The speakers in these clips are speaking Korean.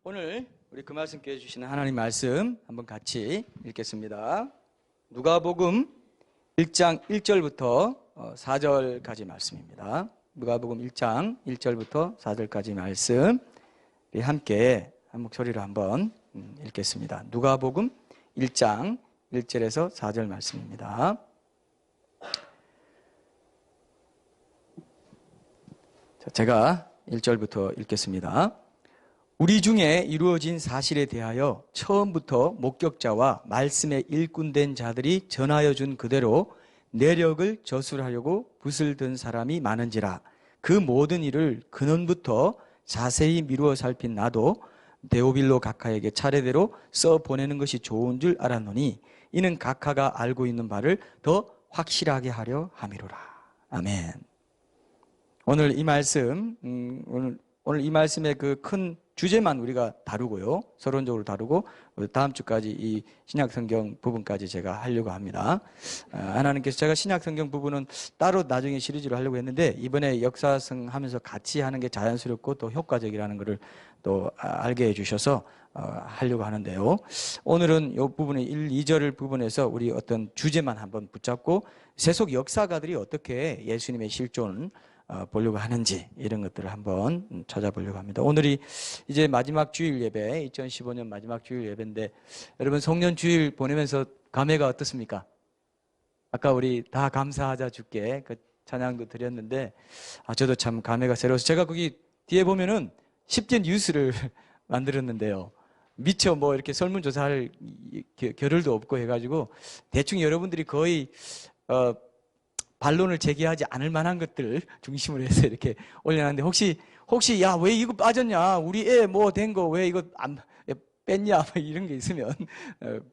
오늘 우리 그 말씀께 해주시는 하나님 말씀 한번 같이 읽겠습니다. 누가복음 1장 1절부터 4절까지 말씀입니다. 누가복음 1장 1절부터 4절까지 말씀 우리 함께 한 목소리로 한번 읽겠습니다. 누가복음 1장 1절에서 4절 말씀입니다. 제가 1절부터 읽겠습니다. 우리 중에 이루어진 사실에 대하여 처음부터 목격자와 말씀에 일꾼된 자들이 전하여 준 그대로 내력을 저술하려고 붓을 든 사람이 많은지라. 그 모든 일을 근원부터 자세히 미루어 살핀 나도 데오빌로 각하에게 차례대로 써 보내는 것이 좋은 줄 알았노니 이는 각하가 알고 있는 바를 더 확실하게 하려 함이로라. 아멘. 오늘 이 말씀, 오늘 이 말씀의 그 큰 주제만 우리가 다루고요. 서론적으로 다루고 다음 주까지 이 신약성경 부분까지 제가 하려고 합니다. 하나님께서 제가 신약성경 부분은 따로 나중에 시리즈로 하려고 했는데 이번에 역사성 하면서 같이 하는 게 자연스럽고 또 효과적이라는 것을 또 알게 해주셔서 하려고 하는데요. 오늘은 이 부분의 1, 2절 부분에서 우리 어떤 주제만 한번 붙잡고 세속 역사가들이 어떻게 예수님의 실존을 보려고 하는지 이런 것들을 한번 찾아보려고 합니다. 오늘이 이제 마지막 주일 예배, 2015년 마지막 주일 예배인데 여러분 송년 주일 보내면서 감회가 어떻습니까? 아까 우리 다 감사하자 주께 그 찬양도 드렸는데 저도 참 감회가 새로워서 제가 거기 뒤에 보면은 10개 뉴스를 만들었는데요. 미처 뭐 이렇게 설문조사할 겨를도 없고 해가지고 대충 여러분들이 거의 반론을 제기하지 않을 만한 것들 중심으로 해서 이렇게 올려놨는데 혹시 야 왜 이거 빠졌냐 우리 애 뭐 된 거 왜 이거 안 뺐냐 뭐 이런 게 있으면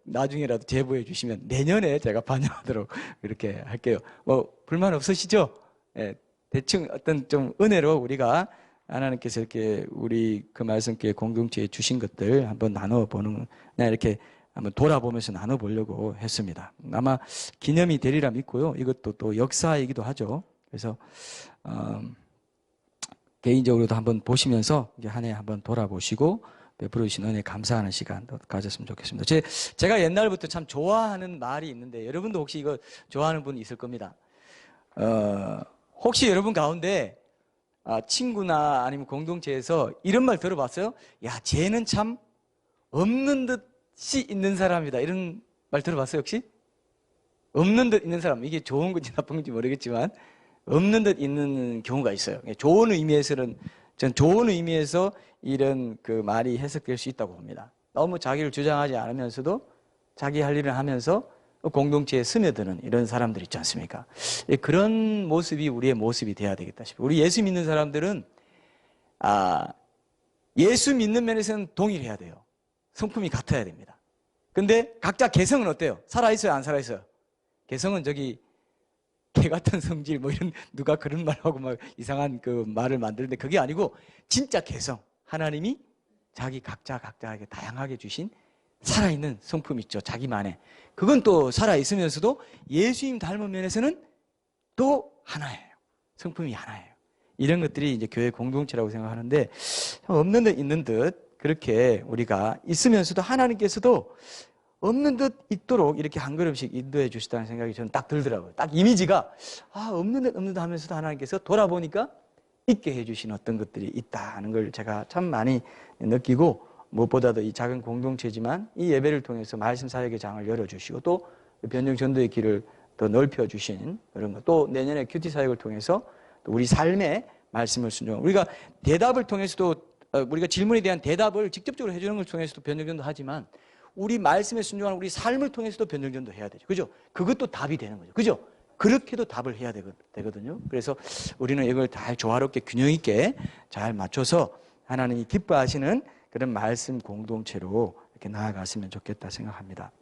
나중에라도 제보해 주시면 내년에 제가 반영하도록 이렇게 할게요. 뭐 불만 없으시죠? 예, 대충 어떤 좀 은혜로 우리가 하나님께서 이렇게 우리 그 말씀께 공동체에 주신 것들 한번 나눠보는 이렇게 한번 돌아보면서 나눠보려고 했습니다. 아마 기념이 되리라 믿고요. 이것도 또 역사이기도 하죠. 그래서 개인적으로도 한번 보시면서 한 해 한번 돌아보시고 베풀어 주신 은혜 감사하는 시간도 가졌으면 좋겠습니다. 제가 옛날부터 참 좋아하는 말이 있는데 여러분도 혹시 이거 좋아하는 분 있을 겁니다. 혹시 여러분 가운데 친구나 아니면 공동체에서 이런 말 들어봤어요? 야, 쟤는 참 없는 듯이 있는 사람이다. 이런 말 들어봤어요, 혹시? 없는 듯 있는 사람. 이게 좋은 건지 나쁜 건지 모르겠지만, 없는 듯 있는 경우가 있어요. 좋은 의미에서는, 전 좋은 의미에서 이런 그 말이 해석될 수 있다고 봅니다. 너무 자기를 주장하지 않으면서도 자기 할 일을 하면서 공동체에 스며드는 이런 사람들 있지 않습니까? 그런 모습이 우리의 모습이 돼야 되겠다 싶어요. 우리 예수 믿는 사람들은, 예수 믿는 면에서는 동일해야 돼요. 성품이 같아야 됩니다. 근데 각자 개성은 어때요? 살아있어요? 안 살아있어요? 개성은 저기 개 같은 성질 뭐 이런 누가 그런 말하고 막 이상한 그 말을 만드는데 그게 아니고 진짜 개성. 하나님이 자기 각자에게 다양하게 주신 살아있는 성품 있죠. 자기만의. 그건 또 살아있으면서도 예수님 닮은 면에서는 또 하나예요. 성품이 하나예요. 이런 것들이 이제 교회 공동체라고 생각하는데 없는 듯 있는 듯 그렇게 우리가 있으면서도 하나님께서도 없는 듯 있도록 이렇게 한 걸음씩 인도해 주시다는 생각이 저는 딱 들더라고요. 딱 이미지가 없는 듯 하면서도 하나님께서 돌아보니까 있게 해주신 어떤 것들이 있다는 걸 제가 참 많이 느끼고 무엇보다도 이 작은 공동체지만 이 예배를 통해서 말씀 사역의 장을 열어주시고 또 변증 전도의 길을 더 넓혀주신 그런 것, 또 내년에 큐티 사역을 통해서 또 우리 삶의 말씀을 순종하고 우리가 대답을 통해서도 우리가 질문에 대한 대답을 직접적으로 해주는 걸 통해서도 변증전도 하지만 우리 말씀에 순종하는 우리 삶을 통해서도 변증전도 해야 되죠. 그죠? 그것도 답이 되는 거죠. 그죠? 그렇게도 답을 해야 되거든요. 그래서 우리는 이걸 다 조화롭게 균형 있게 잘 맞춰서 하나님이 기뻐하시는 그런 말씀 공동체로 이렇게 나아갔으면 좋겠다 생각합니다.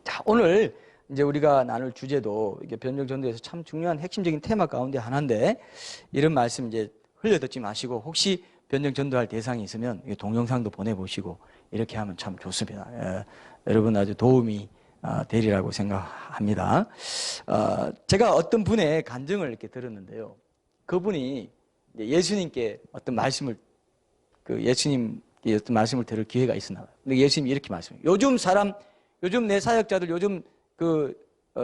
자, 오늘 이제 우리가 나눌 주제도 이게 변증전도에서 참 중요한 핵심적인 테마 가운데 하나인데 이런 말씀 이제 흘려듣지 마시고 혹시 변증전도할 대상이 있으면 동영상도 보내보시고 이렇게 하면 참 좋습니다. 여러분 아주 도움이 되리라고 생각합니다. 제가 어떤 분의 간증을 이렇게 들었는데요. 그분이 예수님께 어떤 말씀을 예수님 어떤 말씀을 들을 기회가 있었나 봐요. 근데 예수님이 이렇게 말씀해요. 요즘 내 사역자들, 요즘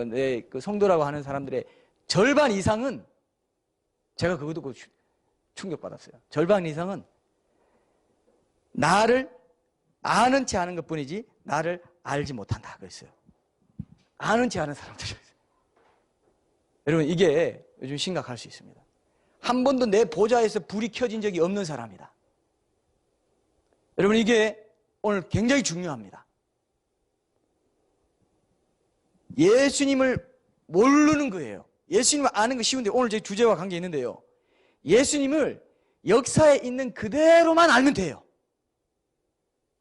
내 성도라고 하는 사람들의 절반 이상은, 제가 그거 듣고 충격받았어요. 절반 이상은 나를 아는 체 아는 것 뿐이지 나를 알지 못한다 그랬어요. 아는 체 아는 사람들이었어요. 여러분, 이게 요즘 심각할 수 있습니다. 한 번도 내 보좌에서 불이 켜진 적이 없는 사람이다. 여러분, 이게 오늘 굉장히 중요합니다. 예수님을 모르는 거예요. 예수님을 아는 거 쉬운데, 오늘 제 주제와 관계 있는데요, 예수님을 역사에 있는 그대로만 알면 돼요.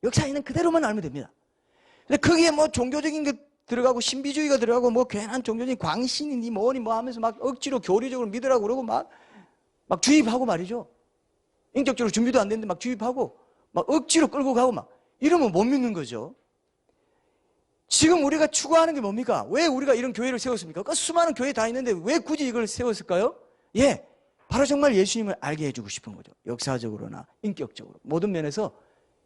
역사에 있는 그대로만 알면 됩니다. 근데 거기에 뭐 종교적인 게 들어가고 신비주의가 들어가고 뭐 괜한 종교적인 광신이니 뭐니 뭐 하면서 막 억지로 교리적으로 믿으라고 그러고 막 주입하고 말이죠. 인격적으로 준비도 안 됐는데 막 주입하고 막 억지로 끌고 가고 막 이러면 못 믿는 거죠. 지금 우리가 추구하는 게 뭡니까? 왜 우리가 이런 교회를 세웠습니까? 그 수많은 교회 다 있는데 왜 굳이 이걸 세웠을까요? 예, 바로 정말 예수님을 알게 해주고 싶은 거죠. 역사적으로나 인격적으로 모든 면에서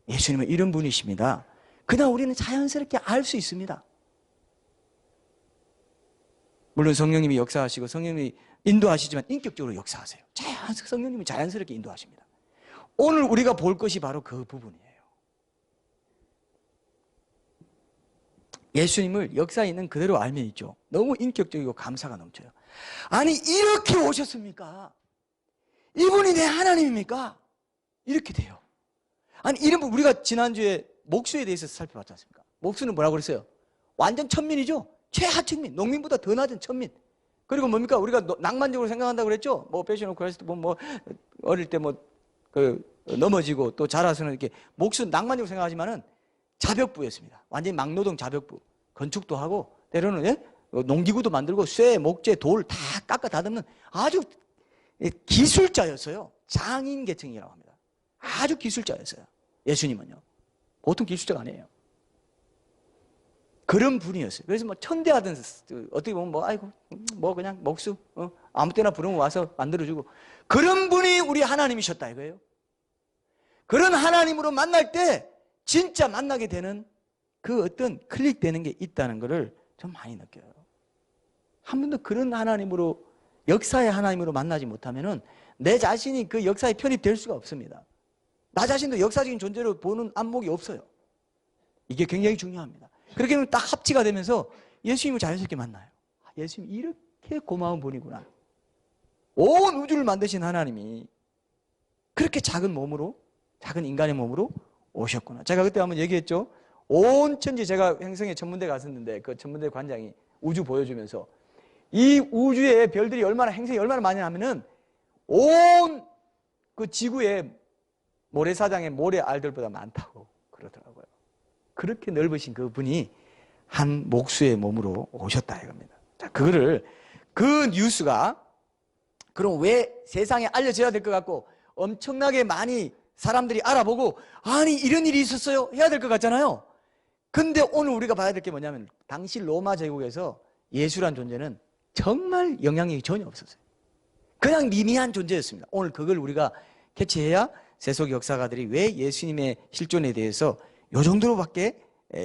예수님은 이런 분이십니다. 그냥 우리는 자연스럽게 알 수 있습니다. 물론 성령님이 역사하시고 성령님이 인도하시지만 인격적으로 역사하세요. 성령님이 자연스럽게 인도하십니다. 오늘 우리가 볼 것이 바로 그 부분이에요. 예수님을 역사에 있는 그대로 알면 있죠. 너무 인격적이고 감사가 넘쳐요. 아니, 이렇게 오셨습니까? 이분이 내 하나님입니까? 이렇게 돼요. 아니, 이런 우리가 지난주에 목수에 대해서 살펴봤지 않습니까? 목수는 뭐라고 그랬어요? 완전 천민이죠. 최하층민, 농민보다 더 낮은 천민. 그리고 뭡니까? 우리가 낭만적으로 생각한다고 그랬죠? 뭐 패셔널 크라이스트 뭐 어릴 때 넘어지고 또 자라서는 이렇게 목수 낭만적으로 생각하지만은 자벽부였습니다. 완전히 막노동 자벽부. 건축도 하고 때로는, 예? 농기구도 만들고 쇠, 목재, 돌 다 깎아 다듬는 아주 기술자였어요. 장인 계층이라고 합니다. 아주 기술자였어요. 예수님은요. 보통 기술자가 아니에요. 그런 분이었어요. 그래서 뭐 천대하던, 어떻게 보면 그냥 목수, 아무 때나 부르면 와서 만들어주고, 그런 분이 우리 하나님이셨다 이거예요. 그런 하나님으로 만날 때 진짜 만나게 되는 그 어떤 클릭되는 게 있다는 것을 좀 많이 느껴요. 한 번도 그런 하나님으로, 역사의 하나님으로 만나지 못하면은 내 자신이 그 역사에 편입될 수가 없습니다. 나 자신도 역사적인 존재로 보는 안목이 없어요. 이게 굉장히 중요합니다. 그렇게 하면 딱 합치가 되면서 예수님을 자연스럽게 만나요. 예수님 이렇게 고마운 분이구나. 온 우주를 만드신 하나님이 그렇게 작은 몸으로, 작은 인간의 몸으로 오셨구나. 제가 그때 한번 얘기했죠. 온 천지, 제가 행성에 천문대 갔었는데 그 천문대 관장이 우주 보여주면서 이 우주에 별들이 행성이 얼마나 많이 하면은 온 그 지구의 모래사장의 모래알들보다 많다고 그러더라고요. 그렇게 넓으신 그분이 한 목수의 몸으로 오셨다 이겁니다. 자, 그 뉴스가 그럼 왜 세상에 알려져야 될 것 같고 엄청나게 많이 사람들이 알아보고, 아니 이런 일이 있었어요 해야 될 것 같잖아요. 근데 오늘 우리가 봐야 될 게 뭐냐면, 당시 로마 제국에서 예수란 존재는 정말 영향력이 전혀 없었어요. 그냥 미미한 존재였습니다. 오늘 그걸 우리가 캐치해야 세속 역사가들이 왜 예수님의 실존에 대해서 이 정도로밖에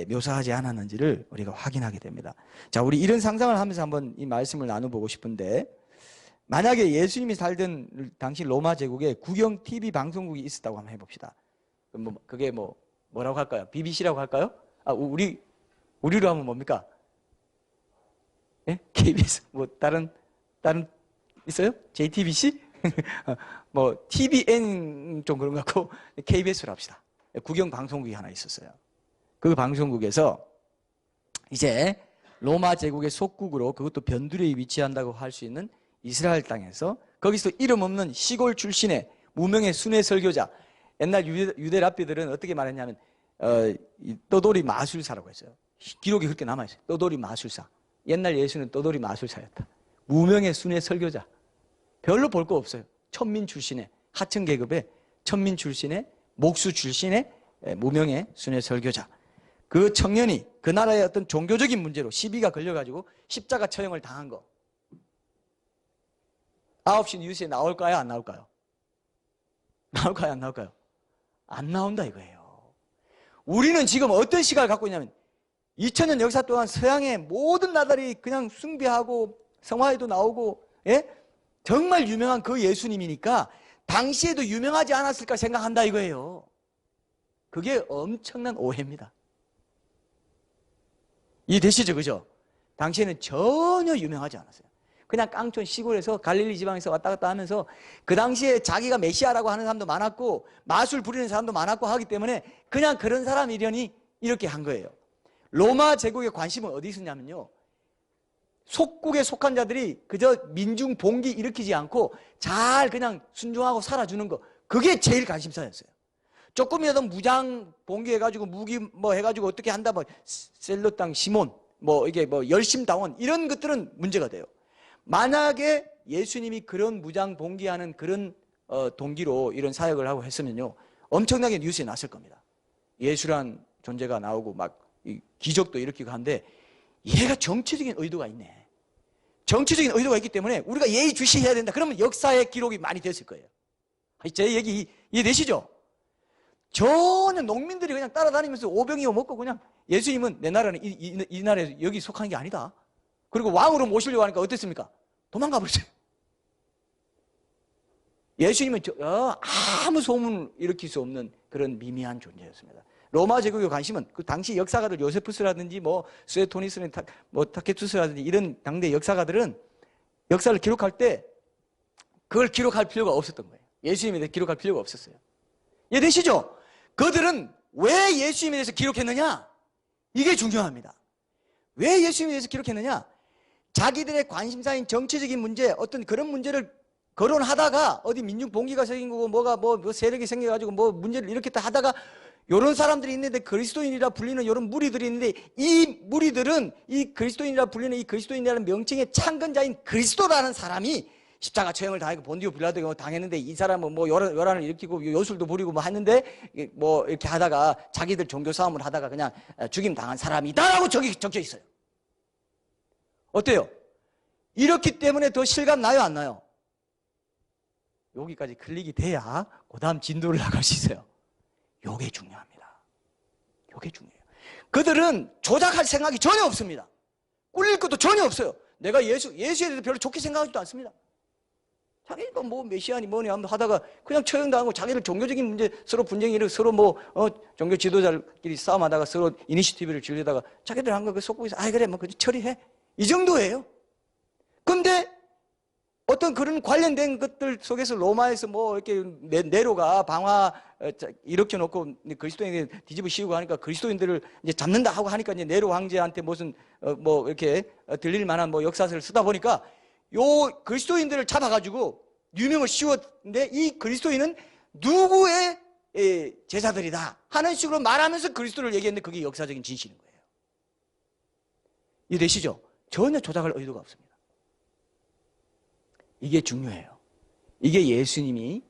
묘사하지 않았는지를 우리가 확인하게 됩니다. 자, 우리 이런 상상을 하면서 한번 이 말씀을 나눠보고 싶은데, 만약에 예수님이 살던 당시 로마 제국에 국영 TV 방송국이 있었다고 한번 해봅시다. 그게 뭐라고 할까요? BBC라고 할까요? 우리로 하면 뭡니까? 예? KBS, 다른 있어요? JTBC? TVN 좀 그런 것 같고, KBS로 합시다. 국영 방송국이 하나 있었어요. 그 방송국에서 이제 로마 제국의 속국으로, 그것도 변두리에 위치한다고 할 수 있는 이스라엘 땅에서, 거기서 이름 없는 시골 출신의 무명의 순회 설교자, 옛날 유대 랍비들은 어떻게 말했냐면 떠돌이 마술사라고 했어요. 기록이 그렇게 남아있어요. 떠돌이 마술사. 옛날 예수는 떠돌이 마술사였다. 무명의 순회 설교자. 별로 볼 거 없어요. 천민 출신의, 하층 계급의 천민 출신의, 목수 출신의 무명의 순회 설교자. 그 청년이 그 나라의 어떤 종교적인 문제로 시비가 걸려가지고 십자가 처형을 당한 거. 9시 뉴스에 나올까요? 안 나올까요? 나올까요? 안 나올까요? 안 나온다 이거예요. 우리는 지금 어떤 시각을 갖고 있냐면 2000년 역사 동안 서양의 모든 나라들이 그냥 숭배하고 성화에도 나오고, 예? 정말 유명한 그 예수님이니까 당시에도 유명하지 않았을까 생각한다 이거예요. 그게 엄청난 오해입니다. 이해되시죠? 그죠? 당시에는 전혀 유명하지 않았어요. 그냥 깡촌 시골에서 갈릴리 지방에서 왔다 갔다 하면서 그 당시에 자기가 메시아라고 하는 사람도 많았고 마술 부리는 사람도 많았고 하기 때문에 그냥 그런 사람이려니 이렇게 한 거예요. 로마 제국의 관심은 어디 있었냐면요, 속국에 속한 자들이 그저 민중 봉기 일으키지 않고 잘 그냥 순종하고 살아주는 거, 그게 제일 관심사였어요. 조금이라도 무장 봉기해가지고 무기 뭐 해가지고 어떻게 한다, 뭐 셀러 땅 시몬 뭐 이게 뭐 열심당원 이런 것들은 문제가 돼요. 만약에 예수님이 그런 무장 봉기하는 그런 동기로 이런 사역을 하고 했으면요, 엄청나게 뉴스에 났을 겁니다. 예수란 존재가 나오고 막 기적도 일으키고 한데, 얘가 정치적인 의도가 있네. 정치적인 의도가 있기 때문에 우리가 예의주시해야 된다. 그러면 역사의 기록이 많이 됐을 거예요. 제 얘기 이해되시죠? 전혀 농민들이 그냥 따라다니면서 오병이어 먹고 그냥, 예수님은 내 나라는 이 나라에서 여기 속한 게 아니다. 그리고 왕으로 모시려고 하니까 어땠습니까? 도망가 버렸어요. 예수님은 아무 소문을 일으킬 수 없는 그런 미미한 존재였습니다. 로마 제국의 관심은 그 당시 역사가들 요세푸스라든지 뭐 스웨토니스는 뭐 타케투스라든지 이런 당대 역사가들은 역사를 기록할 때 그걸 기록할 필요가 없었던 거예요. 예수님에 대해 기록할 필요가 없었어요. 이해되시죠? 그들은 왜 예수님에 대해서 기록했느냐? 이게 중요합니다. 왜 예수님에 대해서 기록했느냐? 자기들의 관심사인 정치적인 문제, 어떤 그런 문제를 거론하다가 어디 민중 봉기가 생긴 거고 뭐가 뭐 세력이 생겨가지고 뭐 문제를 일으켰다 하다가 이런 사람들이 있는데, 그리스도인이라 불리는 이런 무리들이 있는데, 이 무리들은 이 그리스도인이라 불리는 이 그리스도인이라는 명칭의 창건자인 그리스도라는 사람이 십자가 처형을 당하고 본디오 빌라도가 당했는데, 이 사람은 뭐 요란을 일으키고 요술도 부리고 뭐 했는데 뭐 이렇게 하다가 자기들 종교 싸움을 하다가 그냥 죽임 당한 사람이다라고 저기 적혀 있어요. 어때요? 이렇기 때문에 더 실감 나요, 안 나요? 여기까지 클릭이 돼야 그 다음 진도를 나갈 수 있어요. 요게 중요합니다. 요게 중요해요. 그들은 조작할 생각이 전혀 없습니다. 꿀릴 것도 전혀 없어요. 내가 예수에 대해서 별로 좋게 생각하지도 않습니다. 자기가 뭐 메시아니 뭐니 하다가 그냥 처형당하고 자기들 종교적인 문제 서로 분쟁이 일어나고 서로 뭐 종교 지도자들끼리 싸움하다가 서로 이니시티브를 즐기다가 자기들 한 거 속고서 그래 뭐 그냥 처리해, 이 정도예요. 근데 어떤 그런 관련된 것들 속에서 로마에서 뭐 이렇게 네로가 방화 일으켜 놓고 그리스도인들 뒤집어 씌우고 하니까 그리스도인들을 이제 잡는다 하고 하니까 이제 네로 황제한테 무슨 뭐 이렇게 들릴 만한 뭐 역사서를 쓰다 보니까 요 그리스도인들을 잡아가지고 유명을 씌웠는데, 이 그리스도인은 누구의 제자들이다 하는 식으로 말하면서 그리스도를 얘기했는데 그게 역사적인 진실인 거예요. 이해되시죠? 전혀 조작할 의도가 없습니다. 이게 중요해요. 이게 예수님이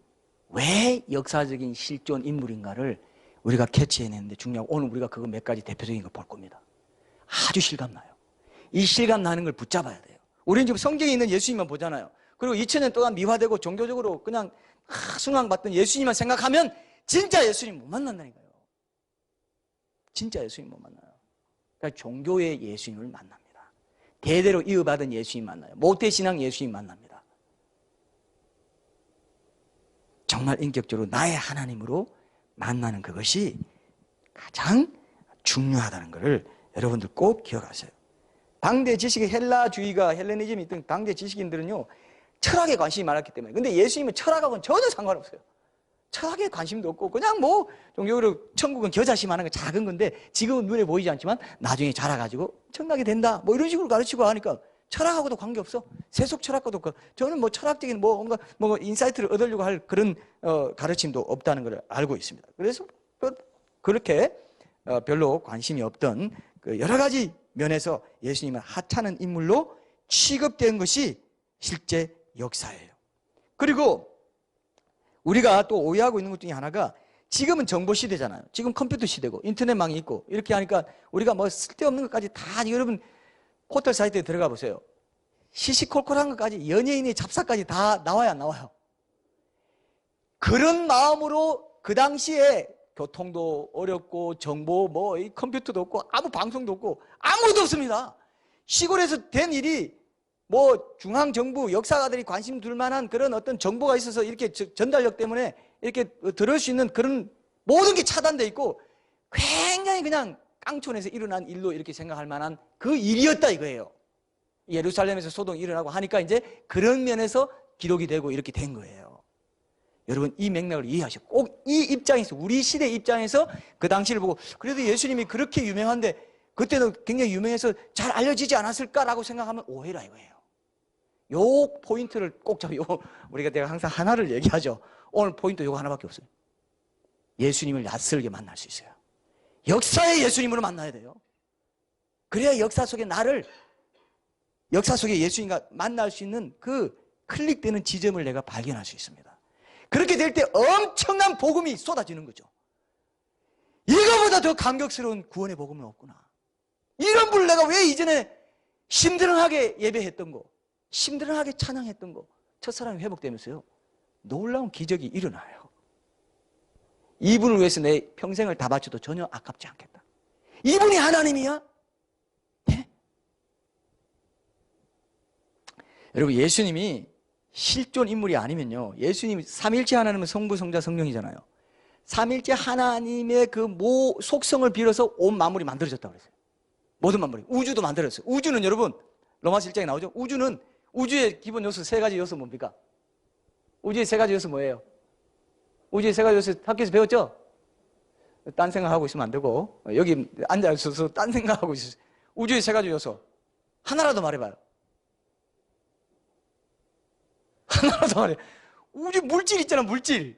왜 역사적인 실존 인물인가를 우리가 캐치해내는데 중요하고, 오늘 우리가 그거 몇 가지 대표적인 거 볼 겁니다. 아주 실감나요. 이 실감나는 걸 붙잡아야 돼요. 우리는 지금 성경에 있는 예수님만 보잖아요. 그리고 2000년 동안 미화되고 종교적으로 그냥 숭앙받던 예수님만 생각하면 진짜 예수님 못 만난다니까요. 진짜 예수님 못 만나요. 그러니까 종교의 예수님을 만납니다. 대대로 이어받은 예수님 만나요. 모태신앙 예수님 만납니다. 정말 인격적으로 나의 하나님으로 만나는 그것이 가장 중요하다는 것을 여러분들 꼭 기억하세요. 당대 지식의 헬라주의가, 헬레니즘이 있던 당대 지식인들은요, 철학에 관심이 많았기 때문에. 근데 예수님은 철학하고는 전혀 상관없어요. 철학에 관심도 없고 그냥 뭐 종교적으로 천국은 겨자씨만한 거 작은 건데 지금은 눈에 보이지 않지만 나중에 자라가지고 천국이 된다 뭐 이런 식으로 가르치고 하니까 철학하고도 관계없어. 세속 철학과도 저는 뭐 철학적인 뭔가 인사이트를 얻으려고 할 그런 가르침도 없다는 걸 알고 있습니다. 그래서 그렇게 별로 관심이 없던 그 여러 가지 면에서 예수님은 하찮은 인물로 취급된 것이 실제 역사예요. 그리고 우리가 또 오해하고 있는 것 중에 하나가, 지금은 정보 시대잖아요. 지금 컴퓨터 시대고 인터넷망이 있고 이렇게 하니까 우리가 뭐 쓸데없는 것까지 다, 여러분 포털 사이트에 들어가 보세요. 시시콜콜한 것까지, 연예인의 잡사까지 다 나와요, 안 나와요? 그런 마음으로 그 당시에 교통도 어렵고 정보 뭐 이 컴퓨터도 없고 아무 방송도 없고 아무것도 없습니다. 시골에서 된 일이 뭐 중앙정부 역사가들이 관심 둘 만한 그런 어떤 정보가 있어서 이렇게 전달력 때문에 이렇게 들을 수 있는 그런 모든 게 차단돼 있고 굉장히 그냥 깡촌에서 일어난 일로 이렇게 생각할 만한 그 일이었다 이거예요. 예루살렘에서 소동이 일어나고 하니까 이제 그런 면에서 기록이 되고 이렇게 된 거예요. 여러분 이 맥락을 이해하시고 꼭 이 입장에서 우리 시대 입장에서 그 당시를 보고 그래도 예수님이 그렇게 유명한데 그때는 굉장히 유명해서 잘 알려지지 않았을까라고 생각하면 오해라 이거예요. 요 포인트를 꼭 잡아요. 내가 항상 하나를 얘기하죠. 오늘 포인트 요거 하나밖에 없어요. 예수님을 낯설게 만날 수 있어요. 역사의 예수님으로 만나야 돼요. 그래야 역사 속에 역사 속에 예수님과 만날 수 있는 그 클릭되는 지점을 내가 발견할 수 있습니다. 그렇게 될 때 엄청난 복음이 쏟아지는 거죠. 이거보다 더 감격스러운 구원의 복음은 없구나. 이런 분을 내가 왜 이전에 심드렁하게 예배했던 거, 심드렁하게 찬양했던 거, 첫사랑이 회복되면서요 놀라운 기적이 일어나요. 이분을 위해서 내 평생을 다 바쳐도 전혀 아깝지 않겠다. 이분이 하나님이야? 네? 여러분 예수님이 실존 인물이 아니면요 예수님이 삼일체 하나님은 성부, 성자, 성령이잖아요. 삼일체 하나님의 그 속성을 빌어서 온 만물이 만들어졌다고 그랬어요. 모든 만물이. 우주도 만들어졌어요. 우주는 여러분 로마서 1장에 나오죠. 우주의 기본 요소 세 가지 요소 뭡니까? 우주의 세 가지 요소 뭐예요? 우주의 세 가지 요소 학교에서 배웠죠? 딴 생각하고 있으면 안 되고 여기 앉아있어서 딴 생각하고 있어요. 우주의 세 가지 요소 하나라도 말해봐요. 하나라도 말해. 우주 물질 있잖아. 물질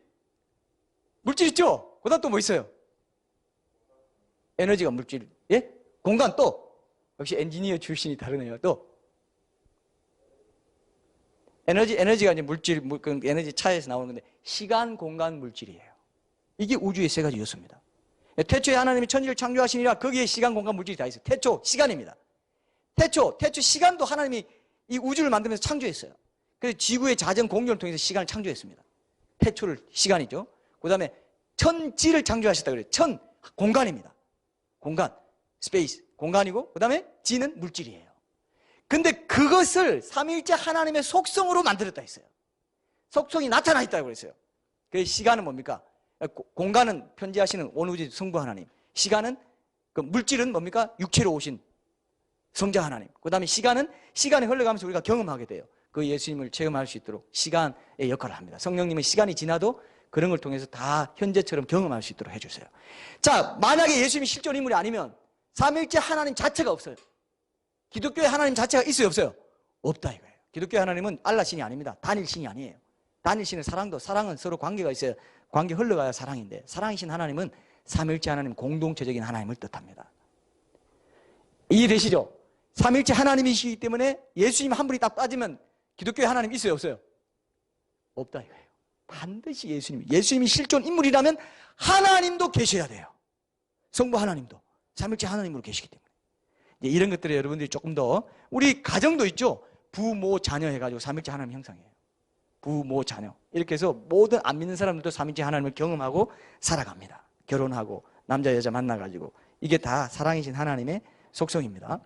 있죠? 그 다음 또 뭐 있어요? 에너지가 물질. 예? 공간 또 역시 엔지니어 출신이 다르네요. 또 에너지가 이제 물질, 그 에너지 차에서 나오는 건데 시간, 공간, 물질이에요. 이게 우주의 세 가지 요소입니다. 태초에 하나님이 천지를 창조하시니라 거기에 시간, 공간, 물질이 다 있어요. 태초 시간입니다. 태초 시간도 하나님이 이 우주를 만들면서 창조했어요. 그래서 지구의 자전 공력을 통해서 시간을 창조했습니다. 태초를 시간이죠. 그 다음에 천지를 창조하셨다 그래요. 공간입니다. 공간, 스페이스, 공간이고 그 다음에 지는 물질이에요. 근데 그것을 삼위일체 하나님의 속성으로 만들었다 했어요. 속성이 나타나 있다고 그랬어요. 그래서 시간은 뭡니까? 공간은 편지하시는 원우주 성부 하나님, 시간은 그 물질은 뭡니까? 육체로 오신 성자 하나님. 그 다음에 시간이 흘러가면서 우리가 경험하게 돼요. 그 예수님을 체험할 수 있도록 시간의 역할을 합니다. 성령님은 시간이 지나도 그런 걸 통해서 다 현재처럼 경험할 수 있도록 해주세요. 자, 만약에 예수님이 실존 인물이 아니면 삼위일체 하나님 자체가 없어요. 기독교의 하나님 자체가 있어요, 없어요? 없다 이거예요. 기독교의 하나님은 알라 신이 아닙니다. 단일 신이 아니에요. 단일 신은 사랑은 서로 관계가 있어요. 관계 흘러가야 사랑인데 사랑이신 하나님은 삼위일체 하나님 공동체적인 하나님을 뜻합니다. 이해되시죠? 삼위일체 하나님이시기 때문에 예수님 한 분이 딱 빠지면 기독교의 하나님 있어요, 없어요? 없다 이거예요. 반드시 예수님이 실존 인물이라면 하나님도 계셔야 돼요. 성부 하나님도 삼위일체 하나님으로 계시기 때문에 이런 것들을 여러분들이 조금 더 우리 가정도 있죠. 부모 자녀 해가지고 삼위일체 하나님 형상이에요. 부모 자녀 이렇게 해서 모든 안 믿는 사람들도 삼위일체 하나님을 경험하고 살아갑니다. 결혼하고 남자 여자 만나가지고 이게 다 사랑이신 하나님의 속성입니다.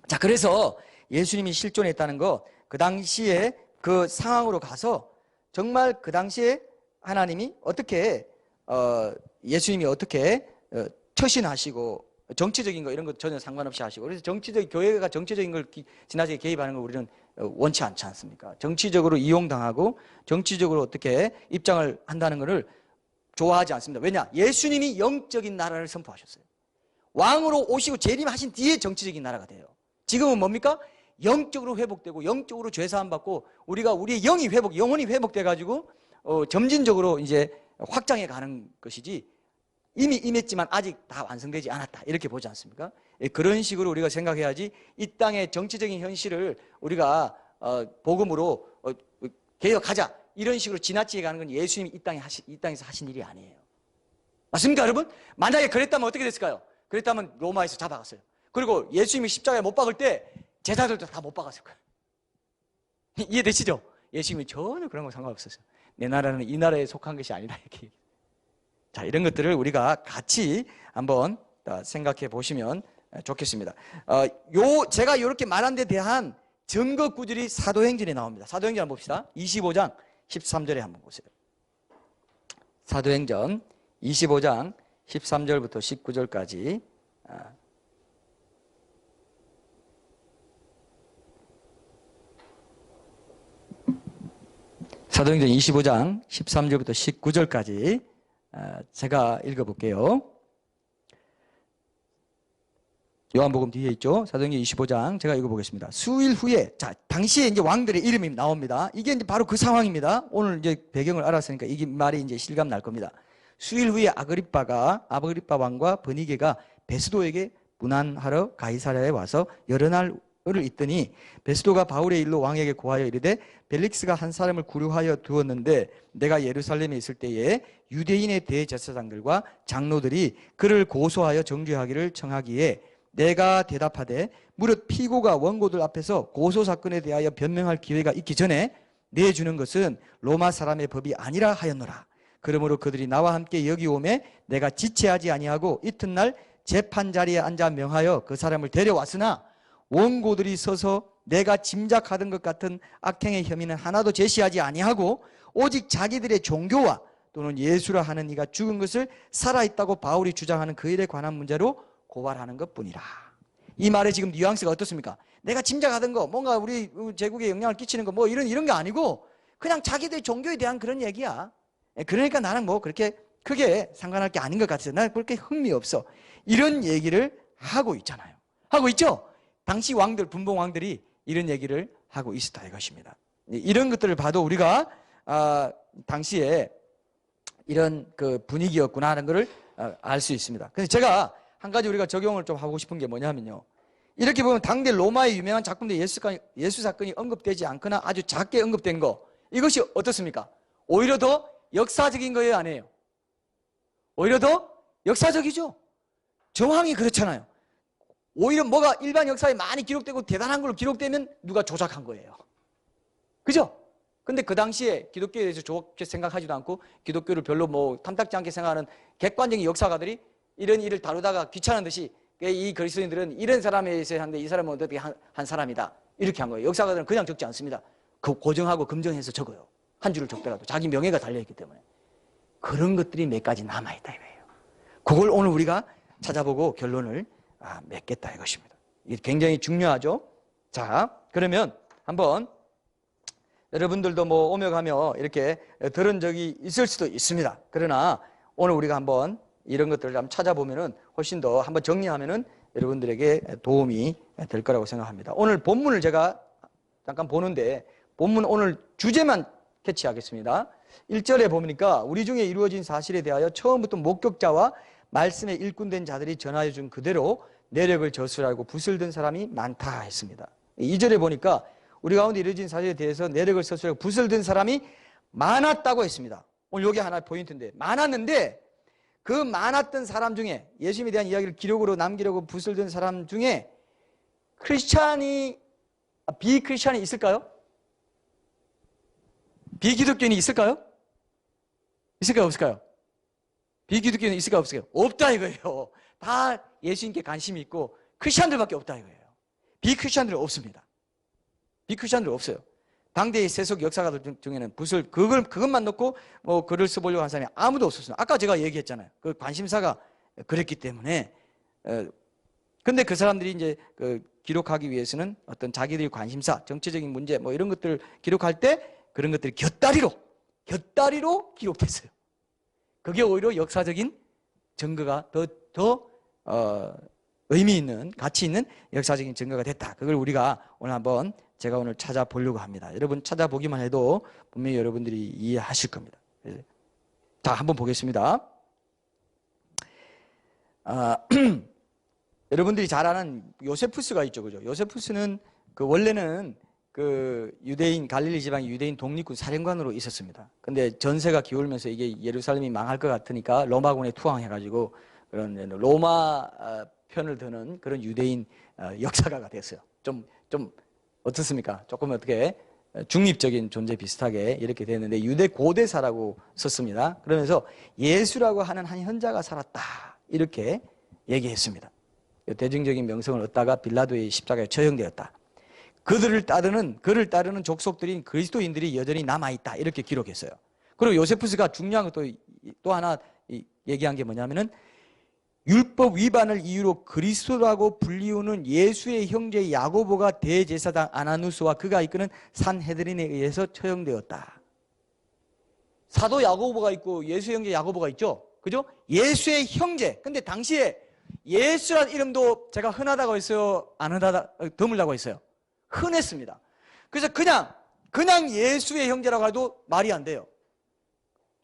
자, 그래서 예수님이 실존했다는 거 그 당시에 그 상황으로 가서 정말 그 당시에 하나님이 어떻게 예수님이 어떻게 처신하시고 정치적인 거 이런 거 전혀 상관없이 하시고 그래서 교회가 정치적인 걸 지나치게 개입하는 걸 우리는 원치 않지 않습니까? 정치적으로 이용당하고 정치적으로 어떻게 입장을 한다는 것을 좋아하지 않습니다. 왜냐? 예수님이 영적인 나라를 선포하셨어요. 왕으로 오시고 재림하신 뒤에 정치적인 나라가 돼요. 지금은 뭡니까? 영적으로 회복되고 영적으로 죄사함 받고 우리의 영혼이 회복돼 가지고 점진적으로 이제 확장해 가는 것이지 이미 임했지만 아직 다 완성되지 않았다 이렇게 보지 않습니까? 그런 식으로 우리가 생각해야지 이 땅의 정치적인 현실을 우리가 복음으로 개혁하자 이런 식으로 지나치게 가는 건 예수님이 이 땅에서 하신 일이 아니에요. 맞습니까 여러분? 만약에 그랬다면 어떻게 됐을까요? 그랬다면 로마에서 잡아갔어요. 그리고 예수님이 십자가에 못 박을 때 제자들도 다 못 박았을 거예요. 이해되시죠? 예수님이 전혀 그런 거 상관없었어요. 내 나라는 이 나라에 속한 것이 아니다 이렇게. 자, 이런 것들을 우리가 같이 한번 생각해 보시면 좋겠습니다. 제가 이렇게 말한 데 대한 증거 구절이 사도행전에 나옵니다. 사도행전 한번 봅시다. 25장 13절에 한번 보세요. 사도행전 25장 13절부터 19절까지 사도행전 25장 13절부터 19절까지 제가 읽어볼게요. 요한복음 뒤에 있죠. 사도행전 25장 제가 읽어보겠습니다. 수일 후에, 자, 당시에 이제 왕들의 이름이 나옵니다. 이게 이제 바로 그 상황입니다. 오늘 이제 배경을 알았으니까 이게 말이 이제 실감 날 겁니다. 수일 후에 아그리빠 왕과 버니게가 베스도에게 문안하러 가이사랴에 와서 여러 날을 있더니 베스도가 바울의 일로 왕에게 고하여 이르되 벨릭스가 한 사람을 구류하여 두었는데 내가 예루살렘에 있을 때에 유대인의 대제사장들과 장로들이 그를 고소하여 정죄하기를 청하기에 내가 대답하되 무릇 피고가 원고들 앞에서 고소 사건에 대하여 변명할 기회가 있기 전에 내주는 것은 로마 사람의 법이 아니라 하였노라. 그러므로 그들이 나와 함께 여기 오매 내가 지체하지 아니하고 이튿날 재판 자리에 앉아 명하여 그 사람을 데려왔으나 원고들이 서서 내가 짐작하던 것 같은 악행의 혐의는 하나도 제시하지 아니하고 오직 자기들의 종교와 또는 예수라 하는 이가 죽은 것을 살아있다고 바울이 주장하는 그 일에 관한 문제로 고발하는 것뿐이라. 이 말의 지금 뉘앙스가 어떻습니까? 내가 짐작하던 거, 뭔가 우리 제국에 영향을 끼치는 거, 뭐 이런 게 아니고 그냥 자기들 종교에 대한 그런 얘기야. 그러니까 나는 뭐 그렇게 크게 상관할 게 아닌 것 같아서 나는 그렇게 흥미 없어. 이런 얘기를 하고 있잖아요. 하고 있죠? 당시 왕들, 분봉 왕들이 이런 얘기를 하고 있었다 이것입니다. 이런 것들을 봐도 우리가 당시에 이런 그 분위기였구나 하는 것을 알 수 있습니다. 그래서 제가 한 가지 우리가 적용을 좀 하고 싶은 게 뭐냐면요. 이렇게 보면 당대 로마의 유명한 작품들 예수 사건이 언급되지 않거나 아주 작게 언급된 거, 이것이 어떻습니까? 오히려 더 역사적인 거예요, 아니에요? 오히려 더 역사적이죠. 정황이 그렇잖아요. 오히려 뭐가 일반 역사에 많이 기록되고 대단한 걸로 기록되면 누가 조작한 거예요. 그죠? 근데 그 당시에 기독교에 대해서 좋게 생각하지도 않고 기독교를 별로 뭐 탐탁지 않게 생각하는 객관적인 역사가들이 이런 일을 다루다가 귀찮은 듯이 이 그리스도인들은 이런 사람에 의해서 하는데 이 사람은 어떻게 한 사람이다 이렇게 한 거예요. 역사가들은 그냥 적지 않습니다. 고정하고 검증해서 적어요. 한 줄을 적더라도 자기 명예가 달려있기 때문에. 그런 것들이 몇 가지 남아있다 이거예요. 그걸 오늘 우리가 찾아보고 결론을 맺겠다 이것입니다. 이게 굉장히 중요하죠. 자, 그러면 한번 여러분들도 뭐 오며 가며 이렇게 들은 적이 있을 수도 있습니다. 그러나 오늘 우리가 한번 이런 것들을 한번 찾아보면은 훨씬 더 한번 정리하면은 여러분들에게 도움이 될 거라고 생각합니다. 오늘 본문을 제가 잠깐 보는데 본문 오늘 주제만 캐치하겠습니다. 1절에 보니까 우리 중에 이루어진 사실에 대하여 처음부터 목격자와 말씀에 일꾼된 자들이 전하여 준 그대로 내력을 저술하고 붓을 든 사람이 많다 했습니다. 2절에 보니까 우리 가운데 이루어진 사실에 대해서 내력을 저술하고 붓을 든 사람이 많았다고 했습니다. 오늘 여기 하나 포인트인데 많았는데 그 많았던 사람 중에 예수님에 대한 이야기를 기록으로 남기려고 붓을 든 사람 중에 비크리스찬이 있을까요? 비기독교인이 있을까요? 있을까요? 없을까요? 비기독교인이 있을까요? 없을까요? 없다 이거예요. 다 예수님께 관심이 있고 크리스찬들밖에 없다 이거예요. 비크리스찬들은 없습니다. 비크리스찬들은 없어요. 당대의 세속 역사가들 중에는 그것만 놓고 뭐 글을 써보려고 한 사람이 아무도 없었어요. 아까 제가 얘기했잖아요. 그 관심사가 그랬기 때문에. 근데 그 사람들이 이제 기록하기 위해서는 어떤 자기들의 관심사, 정치적인 문제 뭐 이런 것들을 기록할 때 그런 것들이 곁다리로 기록됐어요. 그게 오히려 역사적인 증거가 더 의미 있는, 가치 있는 역사적인 증거가 됐다. 그걸 우리가 오늘 제가 오늘 찾아보려고 합니다. 여러분 찾아보기만 해도 분명히 여러분들이 이해하실 겁니다. 자, 한번 보겠습니다. 여러분들이 잘 아는 요세푸스가 있죠, 그죠? 요세푸스는 원래는 유대인, 갈릴리 지방의 유대인 독립군 사령관으로 있었습니다. 근데 전세가 기울면서 이게 예루살렘이 망할 것 같으니까 로마군에 투항해가지고 그런 로마 편을 드는 그런 유대인 역사가가 됐어요. 좀 어떻습니까? 조금 어떻게 중립적인 존재 비슷하게 이렇게 됐는데 유대 고대사라고 썼습니다. 그러면서 예수라고 하는 한 현자가 살았다 이렇게 얘기했습니다. 대중적인 명성을 얻다가 빌라도의 십자가에 처형되었다. 그를 따르는 족속들인 그리스도인들이 여전히 남아있다 이렇게 기록했어요. 그리고 요세푸스가 중요한 거 또 하나 얘기한 게 뭐냐면은 율법 위반을 이유로 그리스도라고 불리우는 예수의 형제 야고보가 대제사장 아나누스와 그가 이끄는 산헤드린에 의해서 처형되었다. 사도 야고보가 있고 예수의 형제 야고보가 있죠. 그죠? 예수의 형제. 근데 당시에 예수란 이름도 제가 흔하다고 했어요? 안 흔하다, 드물다고 했어요? 흔했습니다. 그래서 그냥 예수의 형제라고 해도 말이 안 돼요.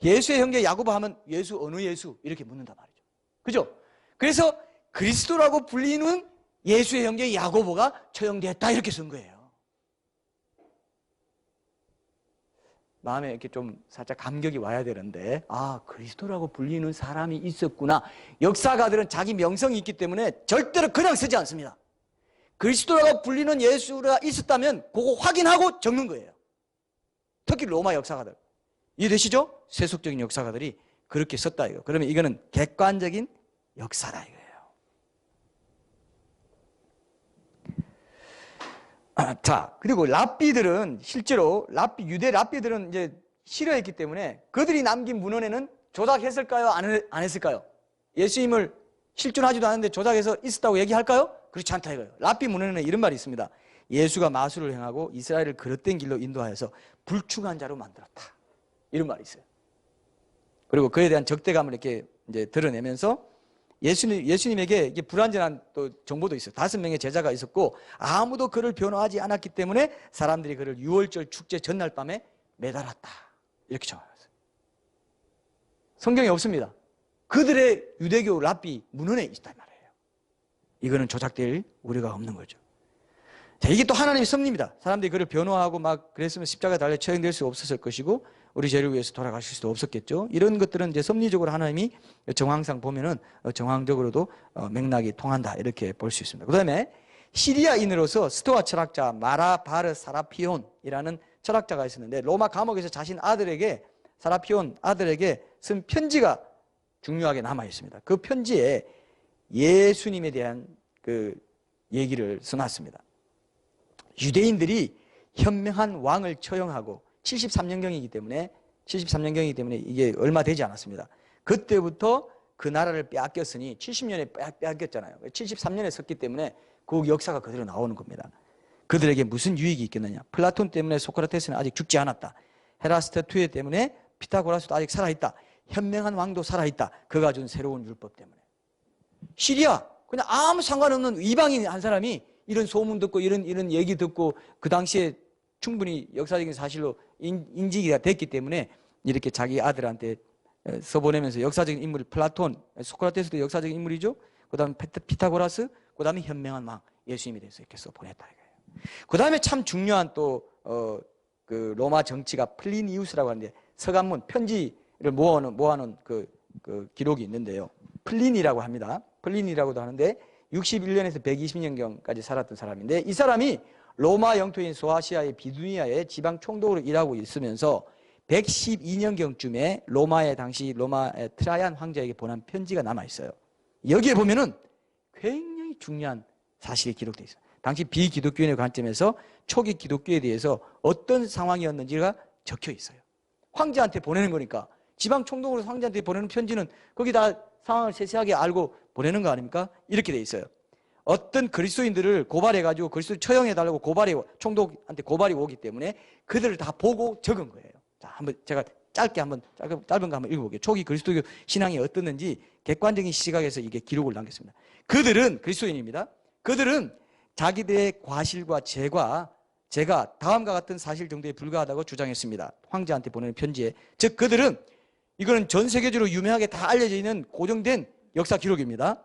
예수의 형제 야고보 하면 예수 어느 예수 이렇게 묻는단 말이죠. 그죠? 그래서 그리스도라고 불리는 예수의 형제 야고보가 처형됐다 이렇게 쓴 거예요. 마음에 이렇게 좀 살짝 감격이 와야 되는데 그리스도라고 불리는 사람이 있었구나. 역사가들은 자기 명성이 있기 때문에 절대로 그냥 쓰지 않습니다. 그리스도라고 불리는 예수가 있었다면 그거 확인하고 적는 거예요. 특히 로마 역사가들. 이해되시죠? 세속적인 역사가들이 그렇게 썼다 이거. 그러면 이거는 객관적인 역사다 이거예요. 자, 그리고 랍비들은 실제로 유대 랍비들은 이제 싫어했기 때문에 그들이 남긴 문헌에는 조작했을까요? 안 했을까요? 예수님을 실존하지도 않았는데 조작해서 있었다고 얘기할까요? 그렇지 않다 이거예요. 랍비 문헌에는 이런 말이 있습니다. 예수가 마술을 행하고 이스라엘을 그릇된 길로 인도하여서 불충한 자로 만들었다. 이런 말이 있어요. 그리고 그에 대한 적대감을 이렇게 이제 드러내면서 예수님에게 이게 불완전한 또 정보도 있어요. 5명의 제자가 있었고 아무도 그를 변호하지 않았기 때문에 사람들이 그를 유월절 축제 전날 밤에 매달았다. 이렇게 정하였어요. 성경에 없습니다. 그들의 유대교 랍비 문헌에 있단 말이에요. 이거는 조작될 우려가 없는 거죠. 자, 이게 또 하나님의 섭리입니다. 사람들이 그를 변호하고 막 그랬으면 십자가에 달려 처형될 수 없었을 것이고 우리 죄를 위해서 돌아가실 수도 없었겠죠. 이런 것들은 이제 섭리적으로 하나님이 정황상 보면은 정황적으로도 맥락이 통한다 이렇게 볼 수 있습니다. 그 다음에 시리아인으로서 스토아 철학자 마라바르 사라피온이라는 철학자가 있었는데 로마 감옥에서 자신 사라피온 아들에게 쓴 편지가 중요하게 남아 있습니다. 그 편지에 예수님에 대한 그 얘기를 써놨습니다. 유대인들이 현명한 왕을 처형하고 73년경이기 때문에 이게 얼마 되지 않았습니다. 그때부터 그 나라를 빼앗겼으니 70년에 빼앗겼잖아요. 73년에 섰기 때문에 그 역사가 그대로 나오는 겁니다. 그들에게 무슨 유익이 있겠느냐. 플라톤 때문에 소크라테스는 아직 죽지 않았다. 헤라스토텔 때문에 피타고라스도 아직 살아있다. 현명한 왕도 살아있다. 그가 준 새로운 율법 때문에. 시리아 그냥 아무 상관없는 이방인 한 사람이 이런 소문 듣고 이런 얘기 듣고 그 당시에 충분히 역사적인 사실로 인지가 됐기 때문에 이렇게 자기 아들한테 써보내면서 역사적인 인물 플라톤, 소크라테스도 역사적인 인물이죠. 그 다음에 피타고라스, 그 다음에 현명한 왕 예수님에 대해서 이렇게 써보냈다 이거예요. 그 다음에 참 중요한 또 그 로마 정치가 플리니우스라고 하는데 서간문 편지를 모아놓은 그 기록이 있는데요. 플리니라고 합니다. 플리니라고도 하는데 61년에서 120년경까지 살았던 사람인데 이 사람이 로마 영토인 소아시아의 비두니아의 지방 총독으로 일하고 있으면서 112년경쯤에 당시 로마의 트라이안 황제에게 보낸 편지가 남아있어요. 여기에 보면은 굉장히 중요한 사실이 기록되어 있어요. 당시 비기독교인의 관점에서 초기 기독교에 대해서 어떤 상황이었는지가 적혀 있어요. 황제한테 보내는 거니까 지방 총독으로 황제한테 보내는 편지는 거기다 상황을 세세하게 알고 보내는 거 아닙니까? 이렇게 돼 있어요. 어떤 그리스도인들을 고발해가지고 그리스도 처형해달라고 총독한테 고발이 오기 때문에 그들을 다 보고 적은 거예요. 자, 한번 제가 짧은 거 한번 읽어볼게요. 초기 그리스도교 신앙이 어떻는지 객관적인 시각에서 이게 기록을 남겼습니다. 그들은 그리스도인입니다. 그들은 자기들의 과실과 죄가 다음과 같은 사실 정도에 불과하다고 주장했습니다. 황제한테 보내는 편지에. 즉 그들은 이거는 전 세계적으로 유명하게 다 알려져 있는 고정된 역사 기록입니다.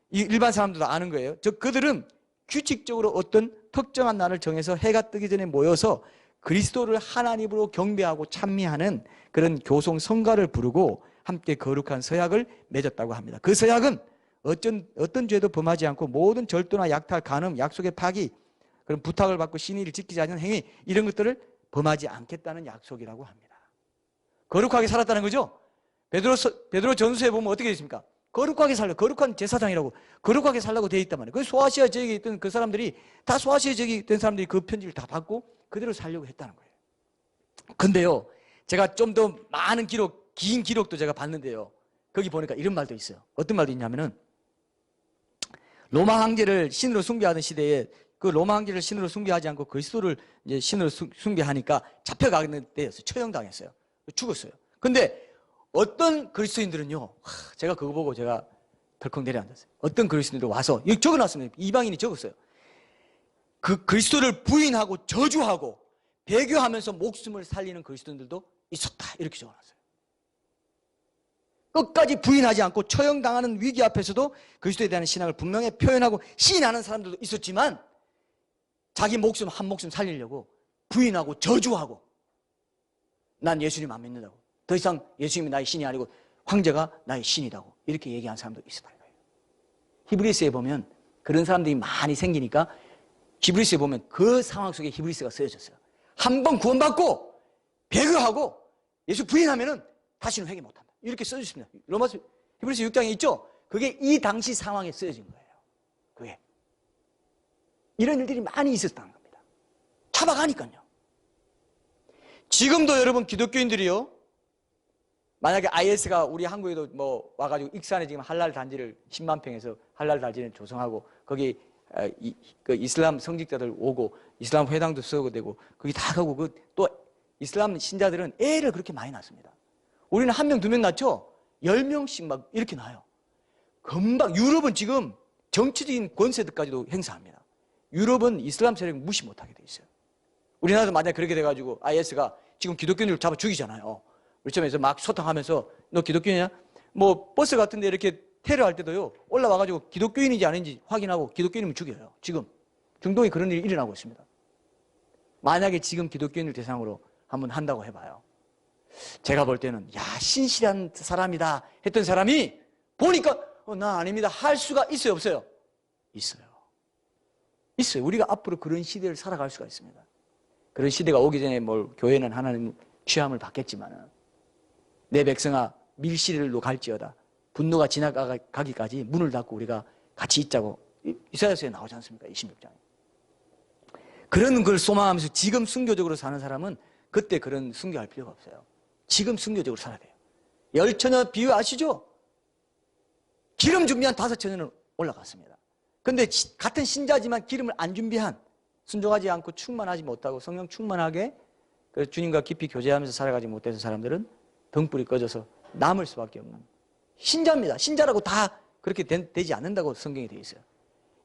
일반 사람들도 아는 거예요. 즉 그들은 규칙적으로 어떤 특정한 날을 정해서 해가 뜨기 전에 모여서 그리스도를 하나님으로 경배하고 찬미하는 그런 교송 성가를 부르고 함께 거룩한 서약을 맺었다고 합니다. 그 서약은 어떤 죄도 범하지 않고 모든 절도나 약탈, 간음, 약속의 파기, 그런 부탁을 받고 신의를 지키지 않는 행위 이런 것들을 범하지 않겠다는 약속이라고 합니다. 거룩하게 살았다는 거죠. 베드로 전서에 보면 어떻게 되어 있습니까? 거룩하게 살려, 거룩한 제사장이라고 거룩하게 살라고 되어 있단 말이에요. 그 소아시아 지역에 있던 그 사람들이 다 소아시아 지역에 있던 사람들이 그 편지를 다 받고 그대로 살려고 했다는 거예요. 근데요, 제가 좀 더 많은 기록, 긴 기록도 제가 봤는데요, 거기 보니까 이런 말도 있어요. 어떤 말도 있냐면은 로마 황제를 신으로 숭배하던 시대에 그 로마 황제를 신으로 숭배하지 않고 그리스도를 이제 신으로 숭배하니까 잡혀가는 때였어요. 처형당했어요. 죽었어요. 근데 어떤 그리스도인들은요, 제가 그거 보고 제가 덜컥 내려앉았어요. 어떤 그리스도인들 와서 여기 적어놨습니다. 이방인이 적었어요. 그 그리스도를 부인하고 저주하고 배교하면서 목숨을 살리는 그리스도인들도 있었다, 이렇게 적어놨어요. 끝까지 부인하지 않고 처형당하는 위기 앞에서도 그리스도에 대한 신앙을 분명히 표현하고 시인하는 사람들도 있었지만 자기 목숨 한 목숨 살리려고 부인하고 저주하고 난 예수님 안 믿는다고, 더 이상 예수님이 나의 신이 아니고 황제가 나의 신이라고 이렇게 얘기하는 사람도 있었다는 거예요. 히브리서에 보면 그런 사람들이 많이 생기니까 히브리서에 보면 그 상황 속에 히브리서가 쓰여졌어요. 한 번 구원받고 배교하고 예수 부인하면은 다시는 회개 못한다, 이렇게 써주십니다. 로마서 히브리서 6장에 있죠. 그게 이 당시 상황에 쓰여진 거예요. 그게 이런 일들이 많이 있었다는 겁니다. 잡아가니까요. 지금도 여러분 기독교인들이요, 만약에 IS가 우리 한국에도 뭐 와가지고 익산에 지금 할랄 단지를 10만 평에서 할랄 단지를 조성하고 거기 그 이슬람 성직자들 오고 이슬람 회당도 쓰고 되고 거기 다 가고 그 또 이슬람 신자들은 애를 그렇게 많이 낳습니다. 우리는 1명, 2명 낳죠? 10명씩 막 이렇게 낳아요. 금방 유럽은 지금 정치적인 권세들까지도 행사합니다. 유럽은 이슬람 세력 무시 못하게 돼 있어요. 우리나라도 만약에 그렇게 돼가지고 IS가 지금 기독교인들 잡아 죽이잖아요. 우리 처음에서 막 소탕하면서 너 기독교인이냐? 뭐 버스 같은 데 이렇게 테러할 때도요, 올라와가지고 기독교인인지 아닌지 확인하고 기독교인이면 죽여요. 지금 중동에 그런 일이 일어나고 있습니다. 만약에 지금 기독교인을 대상으로 한번 한다고 해봐요. 제가 볼 때는 야, 신실한 사람이다 했던 사람이 보니까 나 아닙니다 할 수가 있어요, 없어요? 있어요. 있어요. 우리가 앞으로 그런 시대를 살아갈 수가 있습니다. 그런 시대가 오기 전에 뭘 교회는 하나님 취함을 받겠지만 내 백성아 밀실로 갈지어다 분노가 지나가기까지 문을 닫고 우리가 같이 있자고 이사야서에 나오지 않습니까? 26장에. 그런 걸 소망하면서 지금 순교적으로 사는 사람은 그때 그런 순교할 필요가 없어요. 지금 순교적으로 살아야 돼요. 10처녀 비유 아시죠? 기름 준비한 5처녀는 올라갔습니다. 근데 같은 신자지만 기름을 안 준비한, 순종하지 않고 충만하지 못하고 성령 충만하게 주님과 깊이 교제하면서 살아가지 못해서 사람들은 등불이 꺼져서 남을 수밖에 없는 신자입니다. 신자라고 다 그렇게 되지 않는다고 성경에 되어 있어요.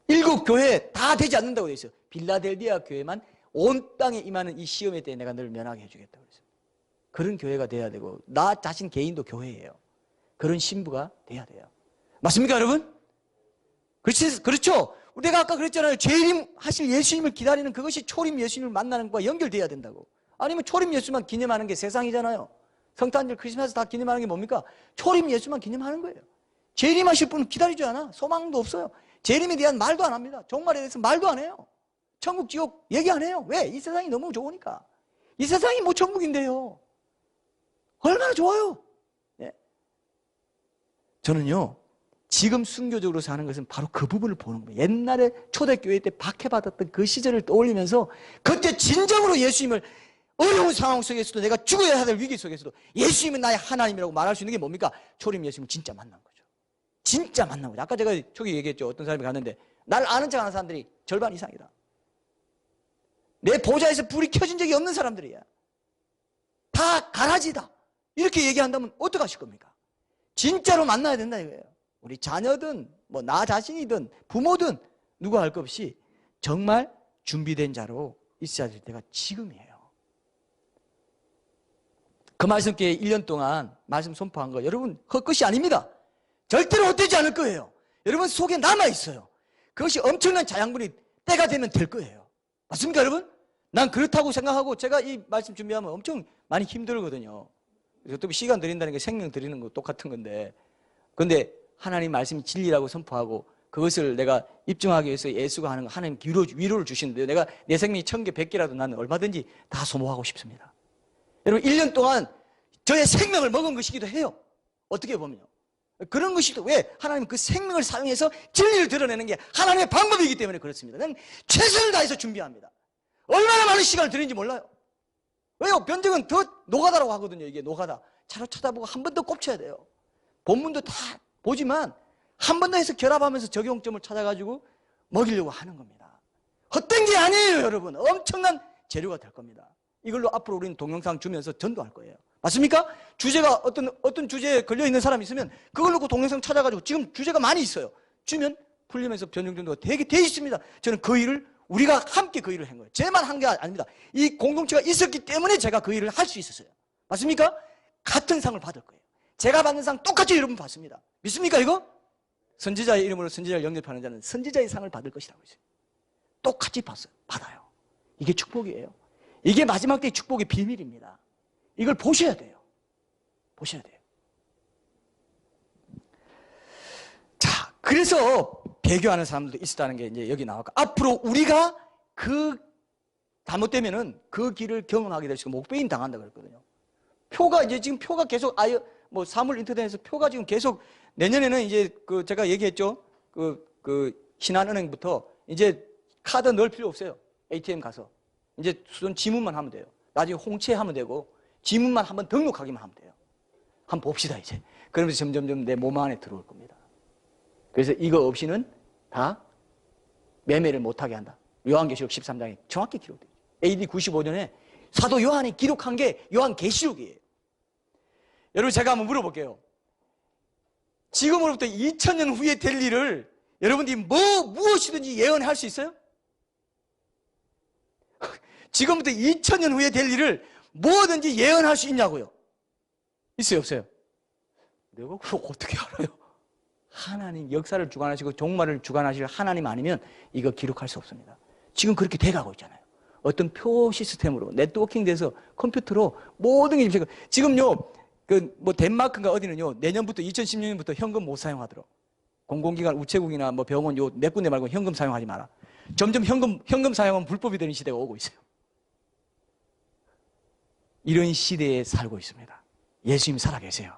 7 교회 다 되지 않는다고 되어 있어요. 빌라델비아 교회만 온 땅에 임하는 이 시험에 대해 내가 너를 면하게 해주겠다고 그랬어요. 그런 교회가 돼야 되고 나 자신 개인도 교회예요. 그런 신부가 돼야 돼요. 맞습니까 여러분? 그렇죠? 내가 아까 그랬잖아요. 재림하실 예수님을 기다리는 그것이 초림 예수님을 만나는 것과 연결돼야 된다고. 아니면 초림 예수만 기념하는 게 세상이잖아요. 성탄절 크리스마스 다 기념하는 게 뭡니까? 초림 예수만 기념하는 거예요. 재림하실 분은 기다리지 않아. 소망도 없어요. 재림에 대한 말도 안 합니다. 종말에 대해서 말도 안 해요. 천국 지옥 얘기 안 해요. 왜? 이 세상이 너무 좋으니까. 이 세상이 뭐 천국인데요. 얼마나 좋아요. 네. 저는요, 지금 순교적으로 사는 것은 바로 그 부분을 보는 거예요. 옛날에 초대교회 때 박해받았던 그 시절을 떠올리면서 그때 진정으로 예수님을 어려운 상황 속에서도 내가 죽어야 할 위기 속에서도 예수님은 나의 하나님이라고 말할 수 있는 게 뭡니까? 초림 예수님을 진짜 만난 거죠. 진짜 만난 거죠. 아까 제가 초기 얘기했죠. 어떤 사람이 갔는데 날 아는 척하는 사람들이 절반 이상이다. 내 보좌에서 불이 켜진 적이 없는 사람들이야. 다 가라지다. 이렇게 얘기한다면 어떡하실 겁니까? 진짜로 만나야 된다 이거예요. 우리 자녀든 뭐 나 자신이든 부모든 누구 할 것 없이 정말 준비된 자로 있어야 될 때가 지금이에요. 그 말씀께 1년 동안 말씀 선포한 거 여러분 헛것이 아닙니다. 절대로 헛되지 않을 거예요. 여러분 속에 남아있어요. 그것이 엄청난 자양분이 때가 되면 될 거예요. 맞습니까 여러분? 난 그렇다고 생각하고 제가 이 말씀 준비하면 엄청 많이 힘들거든요. 그래서 또 시간 드린다는 게 생명 드리는 거 똑같은 건데, 근데 하나님 말씀이 진리라고 선포하고 그것을 내가 입증하기 위해서 예수가 하는 거 하나님 위로를 주시는데요. 내가 내 생명이 1000개, 100개라도 나는 얼마든지 다 소모하고 싶습니다. 여러분 1년 동안 저의 생명을 먹은 것이기도 해요. 어떻게 보면요. 그런 것이기도 왜? 하나님 그 생명을 사용해서 진리를 드러내는 게 하나님의 방법이기 때문에 그렇습니다. 저는 최선을 다해서 준비합니다. 얼마나 많은 시간을 드리는지 몰라요. 왜요? 변증은 더 노가다라고 하거든요. 이게 노가다. 차로 쳐다보고 한 번 더 꼽쳐야 돼요. 본문도 다 보지만 한 번 더 해서 결합하면서 적용점을 찾아가지고 먹이려고 하는 겁니다. 헛된 게 아니에요, 여러분. 엄청난 재료가 될 겁니다. 이걸로 앞으로 우리는 동영상 주면서 전도할 거예요. 맞습니까? 주제가 어떤 주제에 걸려있는 사람이 있으면 그걸 놓고 동영상 찾아가지고 지금 주제가 많이 있어요. 주면 풀리면서 변증 전도가 되게 돼 있습니다. 저는 그 일을 우리가 함께 그 일을 한 거예요. 제만 한 게 아닙니다. 이 공동체가 있었기 때문에 제가 그 일을 할 수 있었어요. 맞습니까? 같은 상을 받을 거예요. 제가 받는 상 똑같이 여러분 받습니다. 믿습니까 이거? 선지자의 이름으로 선지자를 영접하는 자는 선지자의 상을 받을 것이라고 했어요. 똑같이 받아요. 이게 축복이에요. 이게 마지막 때의 축복의 비밀입니다. 이걸 보셔야 돼요. 보셔야 돼요. 자, 그래서 배교하는 사람들도 있었다는 게 이제 여기 나왔고, 앞으로 우리가 그 잘못되면은 그 길을 경험하게 될 수 있고 목배임 당한다 그랬거든요. 표가 이제 지금 표가 계속 뭐 사물 인터넷에서 표가 지금 계속 내년에는 이제 그 제가 얘기했죠. 그 신한은행부터 이제 카드 넣을 필요 없어요. ATM 가서 이제 수전 지문만 하면 돼요. 나중에 홍채하면 되고 지문만 한번 등록하기만 하면 돼요. 한번 봅시다 이제. 그러면서 점점점 내 몸 안에 들어올 겁니다. 그래서 이거 없이는 다 매매를 못하게 한다. 요한계시록 13장에 정확히 기록돼요. AD 95년에 사도 요한이 기록한 게 요한계시록이에요. 여러분 제가 한번 물어볼게요. 지금으로부터 2000년 후에 될 일을 여러분들이 무엇이든지 예언할 수 있어요? 지금부터 2000년 후에 될 일을 뭐든지 예언할 수 있냐고요? 있어요 없어요? 내가 그걸 어떻게 알아요? 하나님 역사를 주관하시고 종말을 주관하실 하나님 아니면 이거 기록할 수 없습니다. 지금 그렇게 돼가고 있잖아요. 어떤 표 시스템으로 네트워킹 돼서 컴퓨터로 모든 게 지금요 뭐 덴마크인가 어디는요 내년부터 2016년부터 현금 못 사용하도록 공공기관 우체국이나 뭐 병원 요 몇 군데 말고 현금 사용하지 마라. 점점 현금 사용은 불법이 되는 시대가 오고 있어요. 이런 시대에 살고 있습니다. 예수님 살아계세요.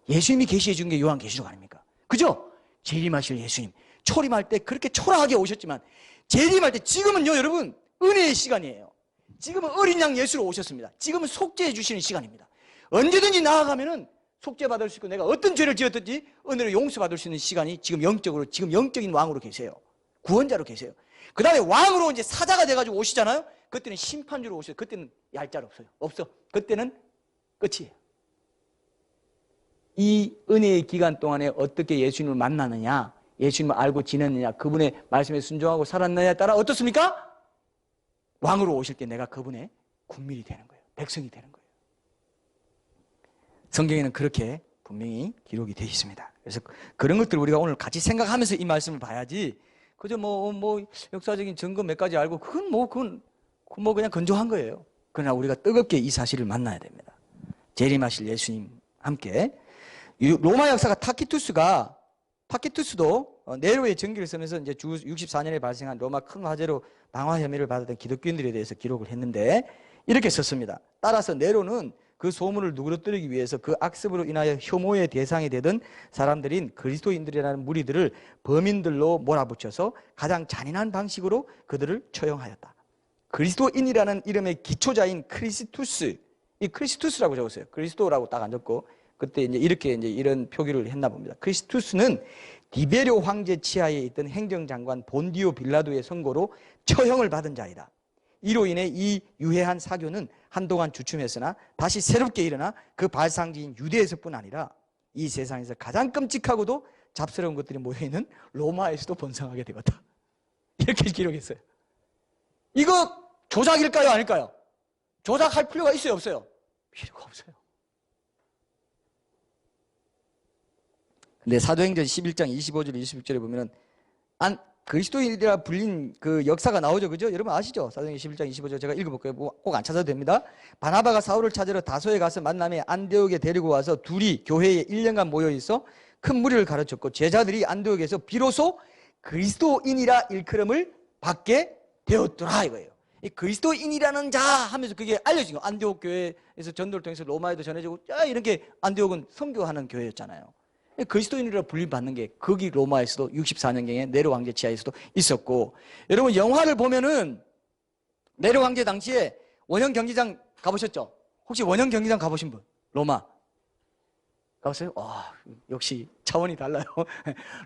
예수님이 계시해 준 게 요한계시록 아닙니까? 그죠? 재림하실 예수님. 초림할 때 그렇게 초라하게 오셨지만 재림할 때 지금은요 여러분 은혜의 시간이에요. 지금은 어린 양 예수로 오셨습니다. 지금은 속죄해 주시는 시간입니다. 언제든지 나아가면은 속죄받을 수 있고 내가 어떤 죄를 지었든지 은혜로 용서받을 수 있는 시간이 지금 영적인 왕으로 계세요. 구원자로 계세요. 그 다음에 왕으로 이제 사자가 돼가지고 오시잖아요. 그때는 심판주로 오셔요. 그때는 얄짤 없어. 그때는 끝이에요. 이 은혜의 기간 동안에 어떻게 예수님을 만나느냐, 예수님을 알고 지냈느냐, 그분의 말씀에 순종하고 살았느냐에 따라 어떻습니까? 왕으로 오실 때 내가 그분의 군민이 되는 거예요. 백성이 되는 거예요. 성경에는 그렇게 분명히 기록이 되어 있습니다. 그래서 그런 것들을 우리가 오늘 같이 생각하면서 이 말씀을 봐야지 그저 뭐 역사적인 증거 몇 가지 알고 그건 그냥 건조한 거예요. 그러나 우리가 뜨겁게 이 사실을 만나야 됩니다. 재림하실 예수님 함께 로마 역사가 타키투스도 네로의 전기를 쓰면서 이제 주 64년에 발생한 로마 큰 화재로 방화 혐의를 받았던 기독교인들에 대해서 기록을 했는데 이렇게 썼습니다. 따라서 네로는 그 소문을 누그러뜨리기 위해서 그 악습으로 인하여 혐오의 대상이 되던 사람들인 그리스도인들이라는 무리들을 범인들로 몰아붙여서 가장 잔인한 방식으로 그들을 처형하였다. 그리스도인이라는 이름의 기초자인 크리스투스, 이 크리스투스라고 적었어요. 그리스도라고 딱 안 적고 그때 이제 이런 표기를 했나 봅니다. 크리스투스는 디베료 황제 치하에 있던 행정장관 본디오 빌라도의 선고로 처형을 받은 자이다. 이로 인해 이 유해한 사교는 한동안 주춤했으나 다시 새롭게 일어나 그 발상지인 유대에서뿐 아니라 이 세상에서 가장 끔찍하고도 잡스러운 것들이 모여있는 로마에서도 번성하게 되었다. 이렇게 기록했어요. 이거 조작일까요? 아닐까요? 조작할 필요가 있어요? 없어요? 필요가 없어요. 근데 사도행전 11장 25절 26절에 보면은 그리스도인이라 불린 그 역사가 나오죠. 그죠? 여러분 아시죠? 사도행전 11장 25절 제가 읽어볼게요. 꼭 안 찾아도 됩니다. 바나바가 사울을 찾으러 다소에 가서 만남에 안디옥에 데리고 와서 둘이 교회에 1년간 모여 있어 큰 무리를 가르쳤고 제자들이 안디옥에서 비로소 그리스도인이라 일컬음을 받게 되었더라 이거예요. 이 그리스도인이라는 자 하면서 그게 알려진 거예요. 안디옥 교회에서 전도를 통해서 로마에도 전해지고 이렇게 안디옥은 선교하는 교회였잖아요. 그리스도인이라 불림받는 게 거기 로마에서도 64년경에 네로 황제 지하에서도 있었고, 여러분 영화를 보면은 네로 황제 당시에 원형 경기장 가보셨죠? 혹시 원형 경기장 가보신 분? 로마 가봤어요? 와, 역시 차원이 달라요.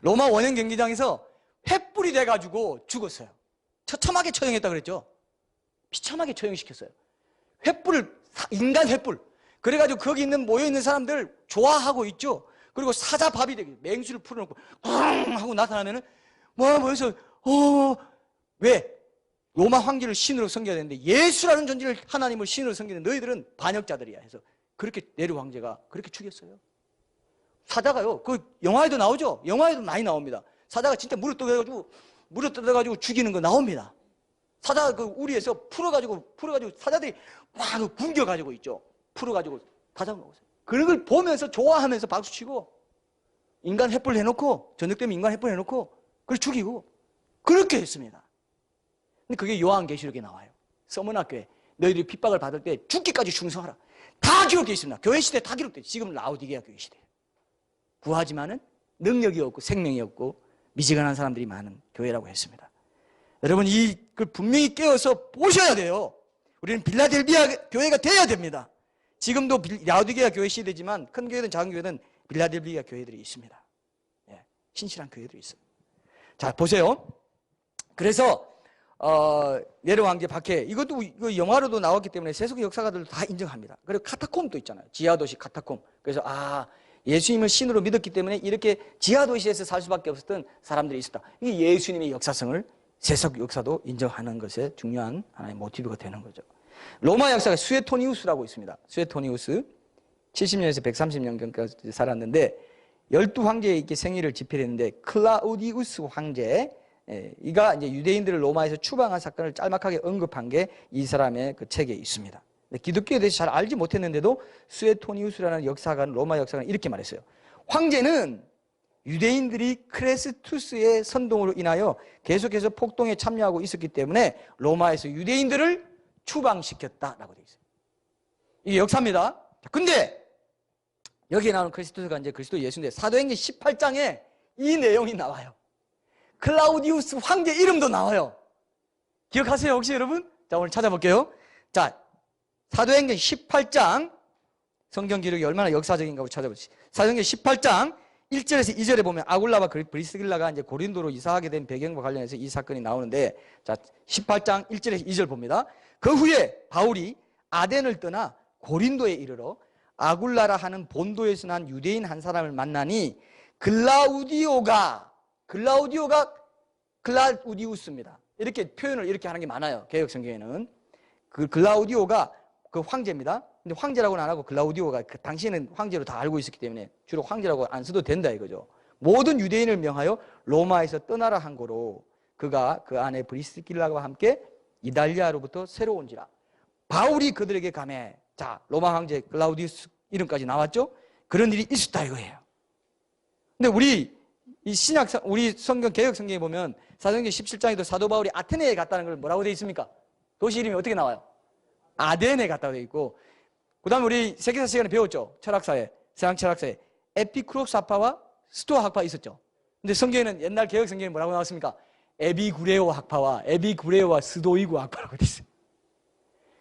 로마 원형 경기장에서 횃불이 돼가지고 죽었어요. 처참하게 처형했다 그랬죠? 비참하게 처형시켰어요. 횃불을, 인간 횃불. 그래가지고 거기 있는 모여있는 사람들 좋아하고 있죠? 그리고 사자밥이 되게 맹수를 풀어놓고 쿵 하고 나타나면은 뭐해서 왜? 로마 황제를 신으로 섬겨야 되는데 예수라는 존재를 하나님을 신으로 섬기는 너희들은 반역자들이야 해서 그렇게 네로 황제가 그렇게 죽였어요. 사자가요, 그 영화에도 나오죠? 영화에도 많이 나옵니다. 사자가 진짜 물을 뜯어가지고 죽이는 거 나옵니다. 사자 그 우리에서 풀어가지고 사자들이 막 굶겨가지고 있죠. 풀어가지고 다 잡아먹었어요. 그런 걸 보면서 좋아하면서 박수치고 인간 횃불 해놓고 저녁 때면 인간 횃불 해놓고 그걸 죽이고 그렇게 했습니다. 근데 그게 요한계시록에 나와요. 서문학교에 너희들이 핍박을 받을 때 죽기까지 충성하라. 다 기록되어 있습니다. 교회 시대에 다 기록되어 있어요. 지금 라오디게아 교회 시대에. 부하지만은 능력이 없고 생명이 없고 미지근한 사람들이 많은 교회라고 했습니다. 여러분 이걸 분명히 깨어서 보셔야 돼요. 우리는 빌라델비아 교회가 돼야 됩니다. 지금도 라오디게아 교회 시대지만 큰 교회든 작은 교회든 빌라델비아 교회들이 있습니다. 예, 신실한 교회들이 있어요. 자 보세요. 그래서 네로 황제 박해 이것도 이거 영화로도 나왔기 때문에 세속 역사가들도 다 인정합니다. 그리고 카타콤도 있잖아요. 지하도시 카타콤. 그래서 예수님을 신으로 믿었기 때문에 이렇게 지하도시에서 살 수밖에 없었던 사람들이 있었다. 이게 예수님의 역사성을 세속 역사도 인정하는 것에 중요한 하나의 모티브가 되는 거죠. 로마 역사가 수에토니우스라고 있습니다. 수에토니우스 70년에서 130년경까지 살았는데 12황제의 이렇게 생일을 집필했는데 클라우디우스 황제 이가 이제 유대인들을 로마에서 추방한 사건을 짤막하게 언급한 게 이 사람의 그 책에 있습니다. 기독교에 대해서 잘 알지 못했는데도 수에토니우스라는 역사관, 로마 역사관은 이렇게 말했어요. 황제는 유대인들이 크레스투스의 선동으로 인하여 계속해서 폭동에 참여하고 있었기 때문에 로마에서 유대인들을 추방시켰다라고 되어 있어요. 이게 역사입니다. 근데 여기에 나오는 크리스토스가 이제 그리스도 예수인데 사도행전 18장에 이 내용이 나와요. 클라우디우스 황제 이름도 나와요. 기억하세요 혹시 여러분? 자 오늘 찾아볼게요. 자 사도행전 18장 성경 기록이 얼마나 역사적인가 찾아보시죠. 사도행전 18장 1절에서 2절에 보면 아굴라와 브리스길라가 이제 고린도로 이사하게 된 배경과 관련해서 이 사건이 나오는데 자 18장 1절에서 2절 봅니다. 그 후에 바울이 아덴을 떠나 고린도에 이르러 아굴라라 하는 본도에서 난 유대인 한 사람을 만나니 글라우디오가 글라우디우스입니다. 이렇게 표현을 이렇게 하는 게 많아요. 개역 성경에는 그 글라우디오가 그 황제입니다. 근데 황제라고는 안 하고 글라우디오가 그 당시에는 황제로 다 알고 있었기 때문에 주로 황제라고 안 써도 된다 이거죠. 모든 유대인을 명하여 로마에서 떠나라 한 거로 그가 그 안에 브리스길라와 함께 이달리아로부터 새로 온지라. 바울이 그들에게 가매. 자 로마 황제 글라우디우스 이름까지 나왔죠. 그런 일이 있었다 이거예요. 근데 우리 이 우리 성경 개역 성경에 보면 사도행전 17장에도 사도 바울이 아테네에 갔다는 걸 뭐라고 되어 있습니까? 도시 이름이 어떻게 나와요? 아덴에 갔다고 되어 있고, 그 다음에 우리 세계사 시간에 배웠죠. 철학사에, 서양 철학사에 에피쿠로스 학파와 스토아 학파 있었죠. 근데 성경에는 옛날 개역 성경에 뭐라고 나왔습니까? 에비구레오 학파와 에비구레오와 스도이구 학파라고 되어 있어요.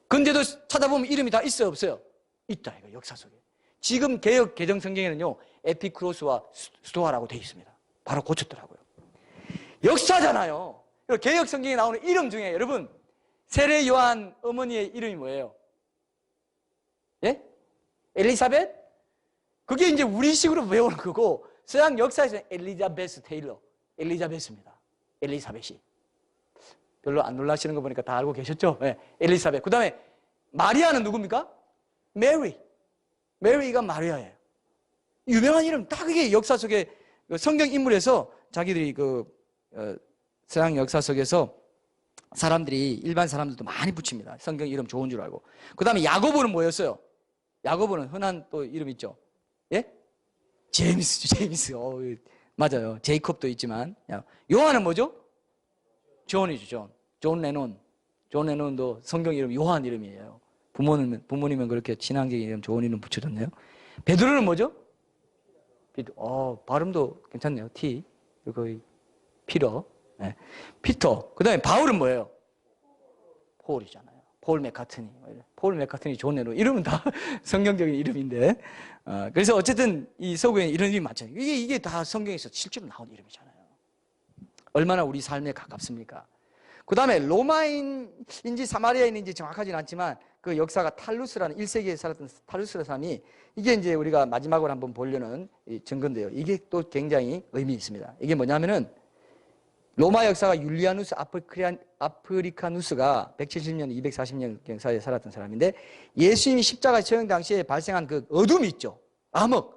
근데도 찾아보면 이름이 다 있어요 없어요? 있다 이거 역사 속에. 지금 개역 개정 성경에는요 에피쿠로스와 스토아라고 되어 있습니다. 바로 고쳤더라고요. 역사잖아요. 개역 성경에 나오는 이름 중에 여러분 세례 요한 어머니의 이름이 뭐예요? 예? 엘리사벳? 그게 이제 우리식으로 외우는 거고 서양 역사에서는 엘리자베스 테일러, 엘리자베스입니다. 엘리사벳이. 별로 안 놀라시는 거 보니까 다 알고 계셨죠? 네, 엘리사벳. 그 다음에 마리아는 누굽니까? 메리. 메리가 마리아예요. 유명한 이름 다 그게 역사 속에 성경 인물에서 자기들이 서양 역사 속에서 사람들이 일반 사람들도 많이 붙입니다. 성경 이름 좋은 줄 알고. 그 다음에 야고보는 뭐였어요? 야고보는 흔한 또 이름 있죠. 예? 제임스. 맞아요. 제이콥도 있지만. 요한은 뭐죠? 존이죠, 존. 존 레논. 존 레논도 성경 이름 요한 이름이에요. 부모님은 그렇게 신앙적인 이름 좋은 이름 붙여줬네요. 베드로는 뭐죠? 발음도 괜찮네요. T. 거의 피터. 네. 피터. 그 다음에 바울은 뭐예요? 폴이잖아요. 폴 맥카트니. 폴 맥카트니 존 레논. 이름은 다 성경적인 이름인데. 그래서 어쨌든 이 서구에 이런 이름이 많잖아요. 이게 다 성경에서 실제로 나온 이름이잖아요. 얼마나 우리 삶에 가깝습니까? 그 다음에 로마인인지 사마리아인인지 정확하지는 않지만 그 역사가 탈루스라는 1세기에 살았던 탈루스라는 사람이 이게 이제 우리가 마지막으로 한번 보려는 증거인데요. 이게 또 굉장히 의미 있습니다. 이게 뭐냐면은 로마 역사가 율리아누스 아프리카누스가 170년, 240년 사이에 살았던 사람인데 예수님이 십자가 처형 당시에 발생한 그 어둠이 있죠. 암흑.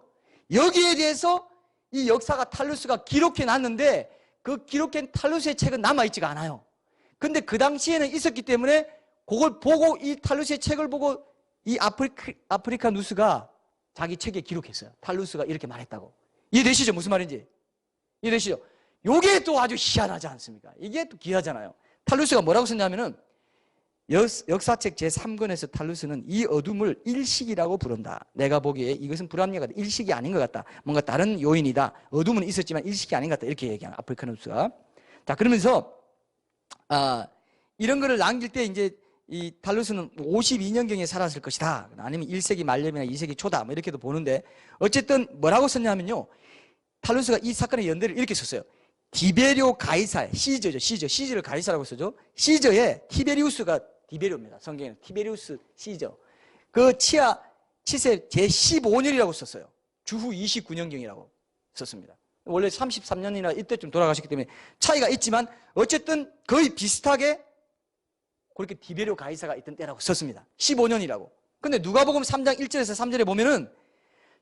여기에 대해서 이 역사가 탈루스가 기록해 놨는데 그 기록한 탈루스의 책은 남아있지가 않아요. 근데 그 당시에는 있었기 때문에 그걸 보고 이 탈루스의 책을 보고 이 아프리카누스가 자기 책에 기록했어요. 탈루스가 이렇게 말했다고. 이해되시죠? 무슨 말인지? 이해되시죠? 요게 또 아주 희한하지 않습니까? 이게 또 귀하잖아요. 탈루스가 뭐라고 썼냐면은 역사책 제3권에서 탈루스는 이 어둠을 일식이라고 부른다. 내가 보기에 이것은 불합리하다. 일식이 아닌 것 같다. 뭔가 다른 요인이다. 어둠은 있었지만 일식이 아닌 것 같다. 이렇게 얘기하는 아프리카누스가. 자, 그러면서 이런 거를 남길 때 이제 이 탈루스는 52년경에 살았을 것이다. 아니면 1세기 말년이나 2세기 초다. 뭐 이렇게도 보는데 어쨌든 뭐라고 썼냐면요. 탈루스가 이 사건의 연대를 이렇게 썼어요. 디베리오 가이사, 시저를 가이사라고 쓰죠. 시저에 티베리우스가 디베리오입니다. 성경에는 티베리우스 시저. 그 치세 제15년이라고 썼어요. 주후 29년경이라고 썼습니다. 원래 33년이나 이때쯤 돌아가셨기 때문에 차이가 있지만 어쨌든 거의 비슷하게 그렇게 디베리오 가이사가 있던 때라고 썼습니다. 15년이라고. 근데 누가복음 3장 1절에서 3절에 보면은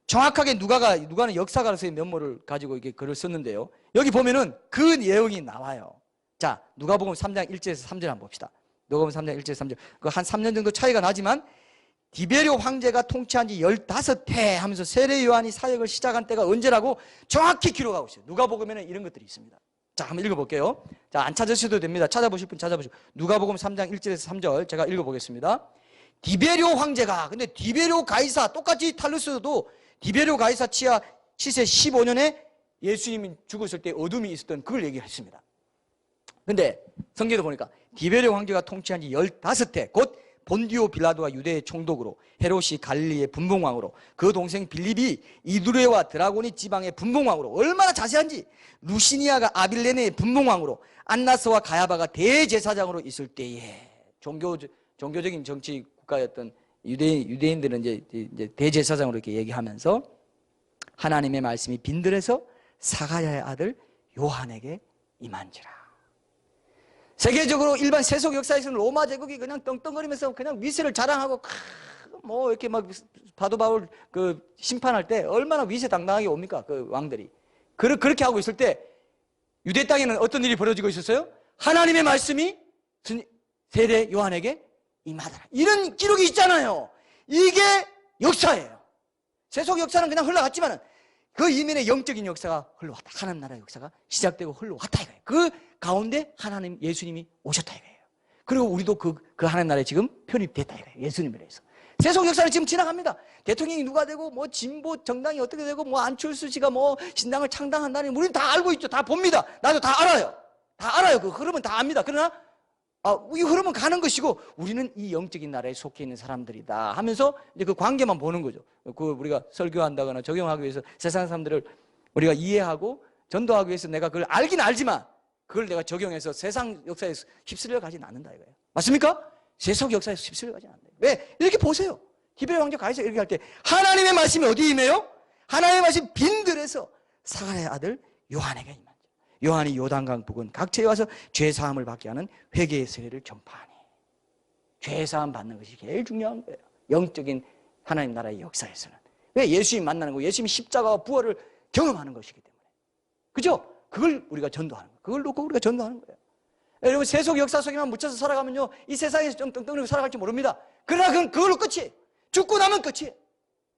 정확하게 누가는 역사가로서의 면모를 가지고 이렇게 글을 썼는데요. 여기 보면은 그 내용이 나와요. 자, 누가복음 3장 1절에서 3절 한번 봅시다. 누가복음 3장 1절에서 3절. 그 한 3년 정도 차이가 나지만 디베리오 황제가 통치한 지 15해 하면서 세례 요한이 사역을 시작한 때가 언제라고 정확히 기록하고 있어요. 누가복음에는 이런 것들이 있습니다. 자, 한번 읽어볼게요. 자, 안 찾으셔도 됩니다. 찾아보실 분 찾아보시고. 누가복음 3장 1절에서 3절 제가 읽어보겠습니다. 디베리오 황제가, 근데 디베리오 가이사, 똑같이 탈루스도 디베리오 가이사 치세 15년에 예수님이 죽었을 때 어둠이 있었던 그걸 얘기했습니다. 근데 성경에도 보니까 디베리오 황제가 통치한 지 15해, 곧 본디오 빌라도가 유대의 총독으로, 헤롯이 갈릴리의 분봉왕으로, 그 동생 빌립이 이두레와 드라고니 지방의 분봉왕으로, 얼마나 자세한지, 루시니아가 아빌레네의 분봉왕으로, 안나스와 가야바가 대제사장으로 있을 때에, 종교적인 정치 국가였던 유대인들은 이제 대제사장으로 이렇게 얘기하면서 하나님의 말씀이 빈들에서 사가랴의 아들 요한에게 임한지라. 세계적으로 일반 세속 역사에서는 로마 제국이 그냥 떵떵거리면서 그냥 위세를 자랑하고 뭐 이렇게 막 바도 바울 그 심판할 때 얼마나 위세당당하게 옵니까? 그 왕들이. 그렇게 하고 있을 때 유대 땅에는 어떤 일이 벌어지고 있었어요? 하나님의 말씀이 세례 요한에게 임하더라. 이런 기록이 있잖아요. 이게 역사예요. 세속 역사는 그냥 흘러갔지만 그 이면에 영적인 역사가 흘러왔다. 하나님 나라의 역사가 시작되고 흘러왔다 이거예요. 그 가운데 하나님 예수님이 오셨다 이거예요. 그리고 우리도 그 하나님 나라에 지금 편입됐다 이거예요. 예수님에 대해서. 세속 역사는 지금 지나갑니다. 대통령이 누가 되고 뭐 진보 정당이 어떻게 되고 뭐 안철수 씨가 뭐 신당을 창당한다니 우리는 다 알고 있죠. 다 봅니다. 나도 다 알아요. 다 알아요. 그 흐름은 다 압니다. 그러나 이 흐름은 가는 것이고 우리는 이 영적인 나라에 속해 있는 사람들이다 하면서 이제 그 관계만 보는 거죠. 그 우리가 설교한다거나 적용하기 위해서 세상 사람들을 우리가 이해하고 전도하기 위해서 내가 그걸 알긴 알지만 그걸 내가 적용해서 세상 역사에 휩쓸려 가진 않는다 이거예요. 맞습니까? 세속 역사에서 휩쓸려 가진 않는다. 왜? 이렇게 보세요. 디베리오 황제 가이사 이렇게 할 때 하나님의 말씀이 어디에 임해요? 하나님의 말씀이 빈들에서 사가랴의 아들 요한에게 임한다. 요한이 요단강 부근 각처에 와서 죄사함을 받게 하는 회개의 세례를 전파하니 죄사함 받는 것이 제일 중요한 거예요. 영적인 하나님 나라의 역사에서는. 왜? 예수님 만나는 거, 예수님이 십자가와 부활을 경험하는 것이기 때문에. 그죠? 그걸 우리가 전도하는 거예요. 그걸 놓고 우리가 전도하는 거예요. 여러분 세속 역사 속에만 묻혀서 살아가면요 이 세상에서 좀 떵떵거리고 살아갈지 모릅니다. 그러나 그건 그걸로 끝이에요. 죽고 나면 끝이에요.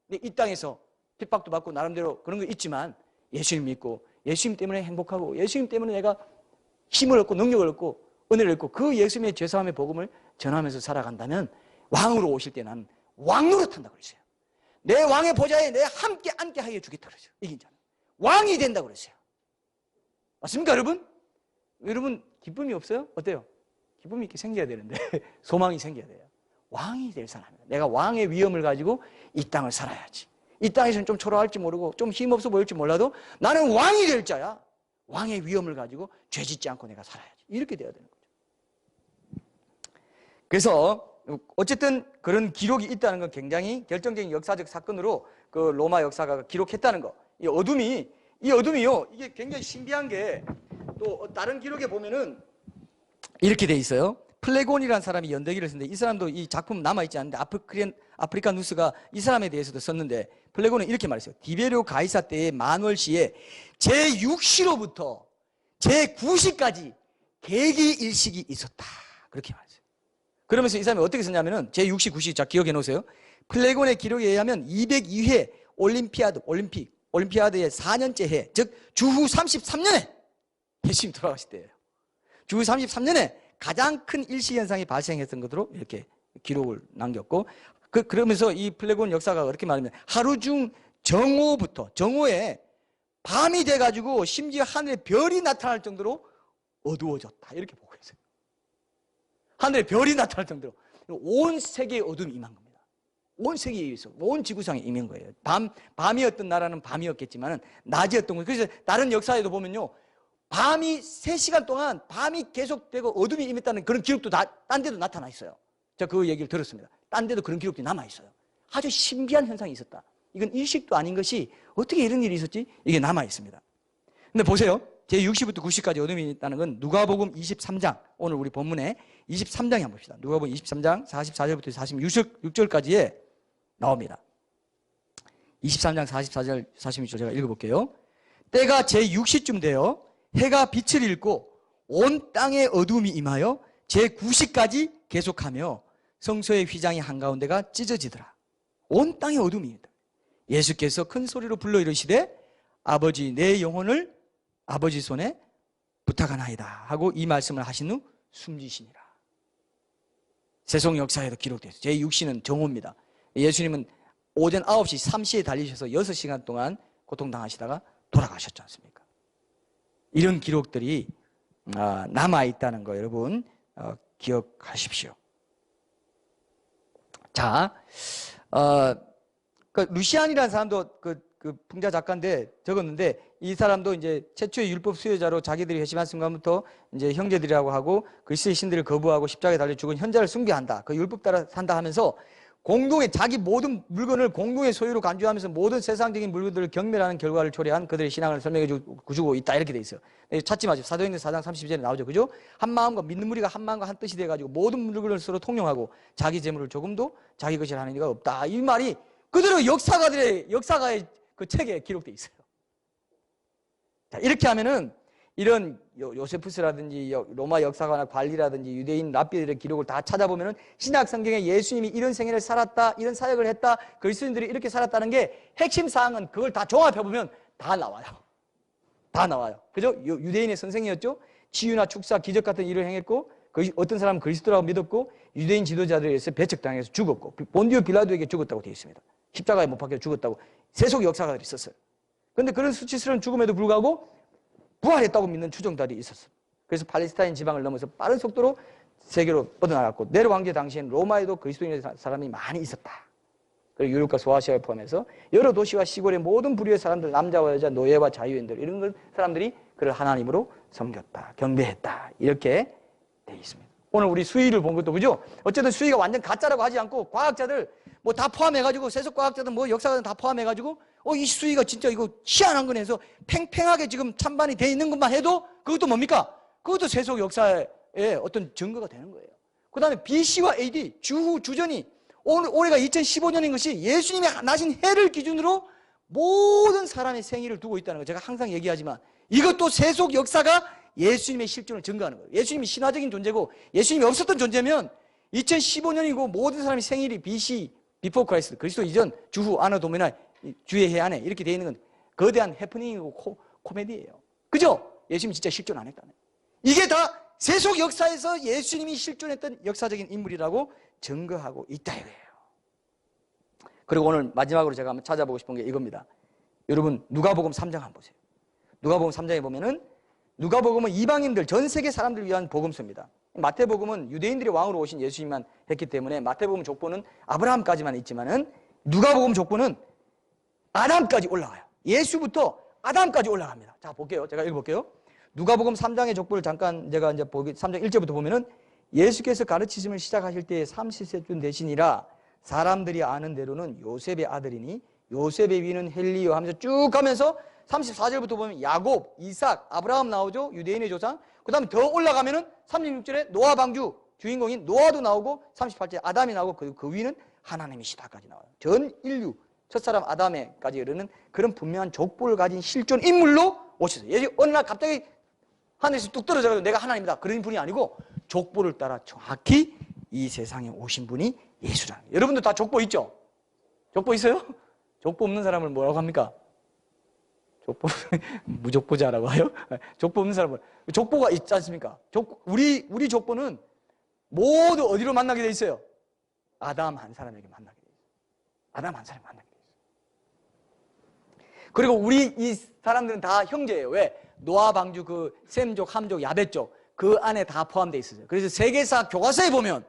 근데 이 땅에서 핍박도 받고 나름대로 그런 거 있지만 예수님 믿고 예수님 때문에 행복하고 예수님 때문에 내가 힘을 얻고 능력을 얻고 은혜를 얻고 그 예수님의 죄사함의 복음을 전하면서 살아간다면 왕으로 오실 때 나는 왕노릇 한다고 그랬어요. 내 왕의 보좌에 내 함께 앉게 하여 주겠다 그랬어요. 이긴 자는 왕이 된다고 그랬어요. 맞습니까 여러분? 여러분 기쁨이 없어요? 어때요? 기쁨이 이렇게 생겨야 되는데 소망이 생겨야 돼요. 왕이 될 사람이에요. 내가 왕의 위엄을 가지고 이 땅을 살아야지. 이 땅에서는 좀 초라할지 모르고 좀 힘없어 보일지 몰라도 나는 왕이 될 자야. 왕의 위엄을 가지고 죄 짓지 않고 내가 살아야지. 이렇게 돼야 되는 거죠. 그래서 어쨌든 그런 기록이 있다는 건 굉장히 결정적인 역사적 사건으로 그 로마 역사가 기록했다는 거. 이 어둠이요. 이게 굉장히 신비한 게 또 다른 기록에 보면은 이렇게 돼 있어요. 플레곤이라는 사람이 연대기를 썼는데 이 사람도 이 작품 남아있지 않는데 아프리카 누스가 이 사람에 대해서도 썼는데 플레곤은 이렇게 말했어요. 디베리오 가이사 때의 만월시에 제6시로부터 제9시까지 계기일식이 있었다. 그렇게 말했어요. 그러면서 이 사람이 어떻게 썼냐면은 제6시, 9시 자 기억해 놓으세요. 플레곤의 기록에 의하면 202회 올림피아드의 4년째 해, 즉 주후 33년에 예수님 돌아가실 때예요. 주후 33년에 가장 큰 일시현상이 발생했던 것으로 이렇게 기록을 남겼고 그러면서 이 플레곤 역사가 그렇게 말하면 하루 중 정오에 밤이 돼가지고 심지어 하늘에 별이 나타날 정도로 어두워졌다 이렇게 보고 있어요. 하늘에 별이 나타날 정도로 온 세계에 어둠이 임한 겁니다. 온 세계에 있어 온 지구상에 임한 거예요. 밤이었던 나라는 밤이었겠지만 낮이었던 거예요. 그래서 다른 역사에도 보면요 밤이 3시간 동안 밤이 계속되고 어둠이 임했다는 그런 기록도 딴 데도 나타나 있어요. 제가 그 얘기를 들었습니다. 딴 데도 그런 기록들이 남아 있어요. 아주 신비한 현상이 있었다. 이건 일식도 아닌 것이 어떻게 이런 일이 있었지? 이게 남아 있습니다. 근데 보세요. 제6시부터 9시까지 어둠이 있다는 건 누가복음 23장, 오늘 우리 본문에 23장에 한번 봅시다. 누가복음 23장 44절부터 46절까지에 나옵니다. 23장 44절 46절 제가 읽어볼게요. 때가 제6시쯤 되어 해가 빛을 잃고 온 땅에 어둠이 임하여 제9시까지 계속하며 성소의 휘장이 한가운데가 찢어지더라. 온 땅에 어둠이 있다. 예수께서 큰 소리로 불러 이르시되 아버지 내 영혼을 아버지 손에 부탁하나이다 하고 이 말씀을 하신 후 숨지시니라. 세속 역사에도 기록되었어요. 제6시는 정오입니다. 예수님은 오전 9시 3시에 달리셔서 6시간 동안 고통당하시다가 돌아가셨지 않습니까? 이런 기록들이 남아있다는 거 여러분 기억하십시오. 자, 루시안이라는 사람도 그 풍자 작가인데 적었는데 이 사람도 이제 최초의 율법 수요자로 자기들이 회심한 순간부터 이제 형제들이라고 하고 그리스도의 신들을 거부하고 십자가에 달려 죽은 현자를 숭배한다. 그 율법 따라 산다 하면서 공동의 자기 모든 물건을 공동의 소유로 간주하면서 모든 세상적인 물건들을 경멸하는 결과를 초래한 그들의 신앙을 설명해 주고 있다 이렇게 돼 있어요. 찾지 마시고 사도행전 4장 30절에 나오죠. 그죠? 한 마음과 믿는 무리가 한 마음과 한 뜻이 돼가지고 모든 물건을 서로 통용하고 자기 재물을 조금도 자기 것이라 하는 이가 없다. 이 말이 그대로 역사가의 그 책에 기록돼 있어요. 자, 이렇게 하면은 이런 요세푸스라든지 로마 역사가나 관리라든지 유대인 랍비들의 기록을 다 찾아보면은 신약 성경에 예수님이 이런 생애를 살았다, 이런 사역을 했다, 그리스도인들이 이렇게 살았다는 게 핵심 사항은 그걸 다 종합해 보면 다 나와요. 다 나와요. 그죠? 유대인의 선생이었죠. 치유나 축사, 기적 같은 일을 행했고 어떤 사람은 그리스도라고 믿었고 유대인 지도자들에 의해서 배척당해서 죽었고 본디오 빌라도에게 죽었다고 되어 있습니다. 십자가에 못 박혀 죽었다고 세속 역사가들이 썼어요. 그런데 그런 수치스러운 죽음에도 불구하고 부활했다고 믿는 추종자들이 있었어요. 그래서 팔레스타인 지방을 넘어서 빠른 속도로 세계로 뻗어나갔고 내려왕제 당시엔 로마에도 그리스도인의 사람이 많이 있었다. 그리고 유럽과 소아시아를 포함해서 여러 도시와 시골의 모든 부류의 사람들, 남자와 여자, 노예와 자유인들 이런 사람들이 그를 하나님으로 섬겼다, 경배했다 이렇게 돼 있습니다. 오늘 우리 수의를 본 것도 그죠? 어쨌든 수의가 완전 가짜라고 하지 않고 과학자들 뭐 다 포함해가지고 세속 과학자들 뭐 역사가들 다 포함해가지고 이 수의가 진짜 이거 희한한 거네 해서 팽팽하게 지금 찬반이 돼 있는 것만 해도 그것도 뭡니까? 그것도 세속 역사의 어떤 증거가 되는 거예요. 그 다음에 BC와 AD 주후 주전이 올해가 2015년인 것이 예수님이 나신 해를 기준으로 모든 사람의 생일을 두고 있다는 거 제가 항상 얘기하지만 이것도 세속 역사가 예수님의 실존을 증거하는 거예요. 예수님이 신화적인 존재고 예수님이 없었던 존재면 2015년이고 모든 사람의 생일이 BC, 비포 크라이스트, 그리스도 이전, 주후, 아너 도미나 주의 해 안에 이렇게 되어 있는 건 거대한 해프닝이고 코미디예요. 그죠? 예수님이 진짜 실존 안 했다네. 이게 다 세속 역사에서 예수님이 실존했던 역사적인 인물이라고 증거하고 있다 이거예요. 그리고 오늘 마지막으로 제가 한번 찾아보고 싶은 게 이겁니다. 여러분 누가복음 3장 한번 보세요. 누가복음 3장에 보면은 누가복음은 이방인들, 전 세계 사람들을 위한 복음서입니다. 마태복음은 유대인들이 왕으로 오신 예수님만 했기 때문에 마태복음 족보는 아브라함까지만 있지만은 누가복음 족보는 아담까지 올라가요. 예수부터 아담까지 올라갑니다. 자, 볼게요. 제가 읽어볼게요. 누가복음 3장의 족보를 잠깐 제가 이제 3장 1절부터 보면은 예수께서 가르치심을 시작하실 때에 30세쯤 되시니라 사람들이 아는 대로는 요셉의 아들이니 요셉의 위는 헬리요 하면서 쭉 가면서 34절부터 보면 야곱, 이삭, 아브라함 나오죠. 유대인의 조상. 그 다음에 더 올라가면은 36절에 노아 방주 주인공인 노아도 나오고 38절에 아담이 나오고 그리고 그 위는 하나님이시다까지 나와요. 전 인류 첫사람 아담에까지 이르는 그런 분명한 족보를 가진 실존 인물로 오셨어요. 예수 어느 날 갑자기 하늘에서 뚝 떨어져서 내가 하나님이다 그런 분이 아니고 족보를 따라 정확히 이 세상에 오신 분이 예수라는 거예요. 여러분들 다 족보 있죠? 족보 있어요? 족보 없는 사람을 뭐라고 합니까? 족보 무족보자라고 해요? 족보 없는 사람은 족보가 있지 않습니까? 우리 족보는 모두 어디로 만나게 돼 있어요? 아담 한 사람에게 만나게 돼 있어요. 아담 한 사람에게 만나게 돼 있어요. 그리고 우리 이 사람들은 다 형제예요. 왜? 노아 방주 그 셈족, 함족, 야벳족 그 안에 다 포함되어 있어요. 그래서 세계사 교과서에 보면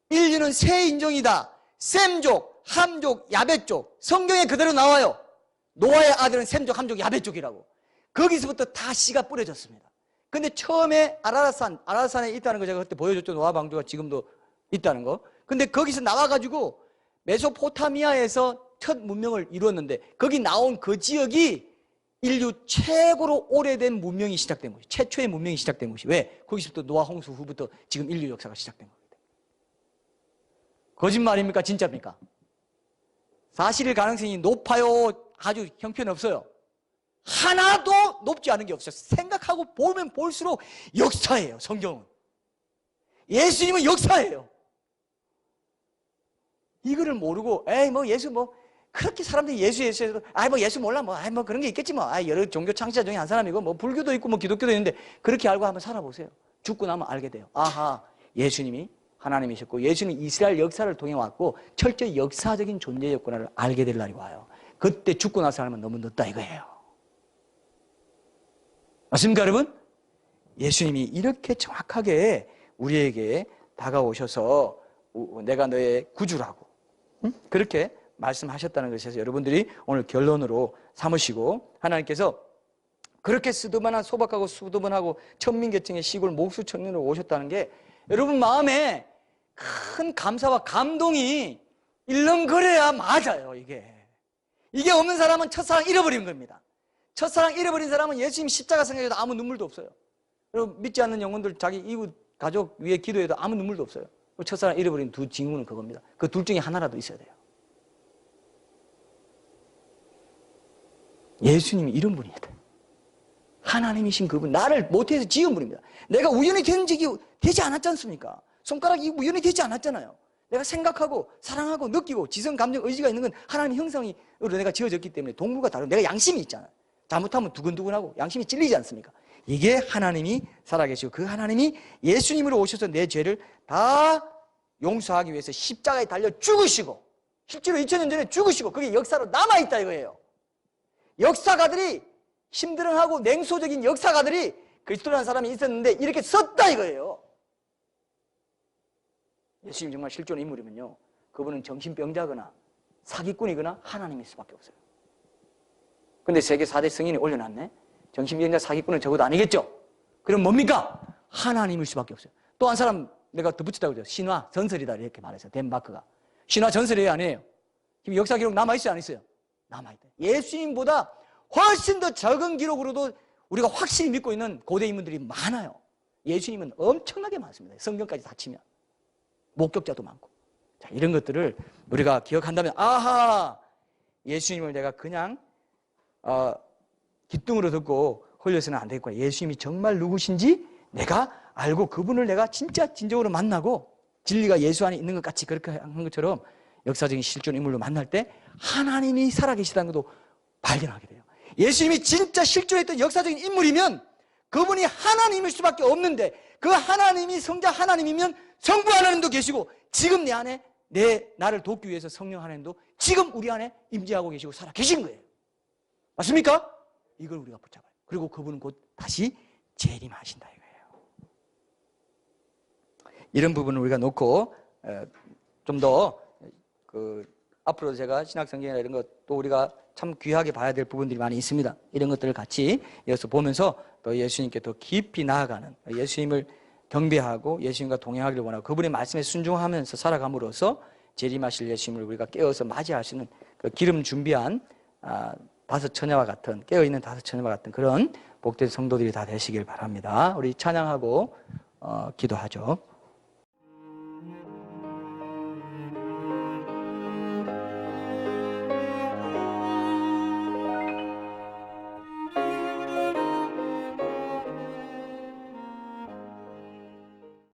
인류는 세 인종이다. 셈족, 함족, 야벳족 성경에 그대로 나와요. 노아의 아들은 셈족, 함족, 야벳족이라고. 거기서부터 다 씨가 뿌려졌습니다. 근데 처음에 아라라산에 있다는 거 제가 그때 보여줬죠. 노아 방주가 지금도 있다는 거. 근데 거기서 나와가지고 메소포타미아에서 첫 문명을 이루었는데 거기 나온 그 지역이 인류 최고로 오래된 문명이 시작된 곳이 최초의 문명이 시작된 곳이 왜? 거기서부터 노아 홍수 후부터 지금 인류 역사가 시작된 겁니다. 거짓말입니까? 진짜입니까? 사실일 가능성이 높아요? 아주 형편없어요. 하나도 높지 않은 게 없어요. 생각하고 보면 볼수록 역사예요. 성경은. 예수님은 역사예요. 이거를 모르고 에이 뭐 예수 뭐 그렇게 사람들이 예수해도 뭐 예수 몰라 뭐 그런 게 있겠지 뭐 여러 종교 창시자 중에 한 사람이고 뭐 불교도 있고 뭐 기독교도 있는데 그렇게 알고 한번 살아보세요. 죽고 나면 알게 돼요. 아하, 예수님이 하나님이셨고 예수님이 이스라엘 역사를 통해 왔고 철저히 역사적인 존재였구나를 알게 될 날이 와요. 그때 죽고 나서 알면 너무 늦다 이거예요. 맞습니까 여러분? 예수님이 이렇게 정확하게 우리에게 다가오셔서 내가 너의 구주라고 그렇게 말씀하셨다는 것에서 여러분들이 오늘 결론으로 삼으시고 하나님께서 그렇게 스드반한 소박하고 수드반하고 천민계층의 시골 목수청년으로 오셨다는 게 여러분 마음에 큰 감사와 감동이 일렁거려야 맞아요. 이게 없는 사람은 첫사랑 잃어버린 겁니다. 첫사랑 잃어버린 사람은 예수님 십자가 생각해도 아무 눈물도 없어요. 여러분 믿지 않는 영혼들 자기 이웃 가족 위해 기도해도 아무 눈물도 없어요. 첫사랑 잃어버린 두 징후는 그겁니다. 그 둘 중에 하나라도 있어야 돼요. 예수님이 이런 분이에요. 하나님이신 그분, 나를 못해서 지은 분입니다. 내가 우연히 된 적이 되지 않았지 않습니까? 손가락이 우연히 되지 않았잖아요. 내가 생각하고 사랑하고 느끼고 지성, 감정, 의지가 있는 건 하나님의 형상으로 내가 지어졌기 때문에 동물과 다른 내가 양심이 있잖아요. 잘못하면 두근두근하고 양심이 찔리지 않습니까? 이게 하나님이 살아계시고 그 하나님이 예수님으로 오셔서 내 죄를 다 용서하기 위해서 십자가에 달려 죽으시고 실제로 2000년 전에 죽으시고 그게 역사로 남아있다 이거예요. 역사가들이 힘들어하고 냉소적인 역사가들이 그리스도라는 사람이 있었는데 이렇게 썼다 이거예요. 예수님 정말 실존 인물이면요 그분은 정신병자거나 사기꾼이거나 하나님일 수밖에 없어요. 근데 세계 4대 성인이 올려놨네. 정신병자 사기꾼은 적어도 아니겠죠. 그럼 뭡니까? 하나님일 수밖에 없어요. 또 한 사람 내가 덧붙였다고 그러죠. 신화 전설이다 이렇게 말했어요. 덴마크가. 신화 전설이에요 아니에요? 지금 역사 기록 남아있어요 안 있어요? 남아있다. 예수님보다 훨씬 더 적은 기록으로도 우리가 확실히 믿고 있는 고대 인물들이 많아요. 예수님은 엄청나게 많습니다. 성경까지 다 치면. 목격자도 많고. 자, 이런 것들을 우리가 기억한다면 아하 예수님을 내가 그냥 귓등으로 듣고 흘려서는 안 되겠구나. 예수님이 정말 누구신지 내가 알고 그분을 내가 진짜 진정으로 만나고 진리가 예수 안에 있는 것 같이 그렇게 한 것처럼 역사적인 실존 인물로 만날 때 하나님이 살아계시다는 것도 발견하게 돼요. 예수님이 진짜 실존했던 역사적인 인물이면 그분이 하나님일 수밖에 없는데, 그 하나님이 성자 하나님이면 성부 하나님도 계시고, 지금 내 안에 나를 돕기 위해서 성령 하나님도 지금 우리 안에 임재하고 계시고 살아 계신 거예요. 맞습니까? 이걸 우리가 붙잡아요. 그리고 그분은 곧 다시 재림하신다 이거예요. 이런 부분을 우리가 놓고 좀 더 앞으로 제가 신학성경이나 이런 것도 우리가 참 귀하게 봐야 될 부분들이 많이 있습니다. 이런 것들을 같이 이어서 보면서 또 예수님께 더 깊이 나아가는, 예수님을 경배하고 예수님과 동행하기를 원하고 그분의 말씀에 순종하면서 살아감으로써 재림하실 예수님을 우리가 깨어서 맞이할 수 있는 그 기름 준비한 다섯 처녀와 같은, 깨어있는 다섯 처녀와 같은 그런 복된 성도들이 다 되시길 바랍니다. 우리 찬양하고 기도하죠.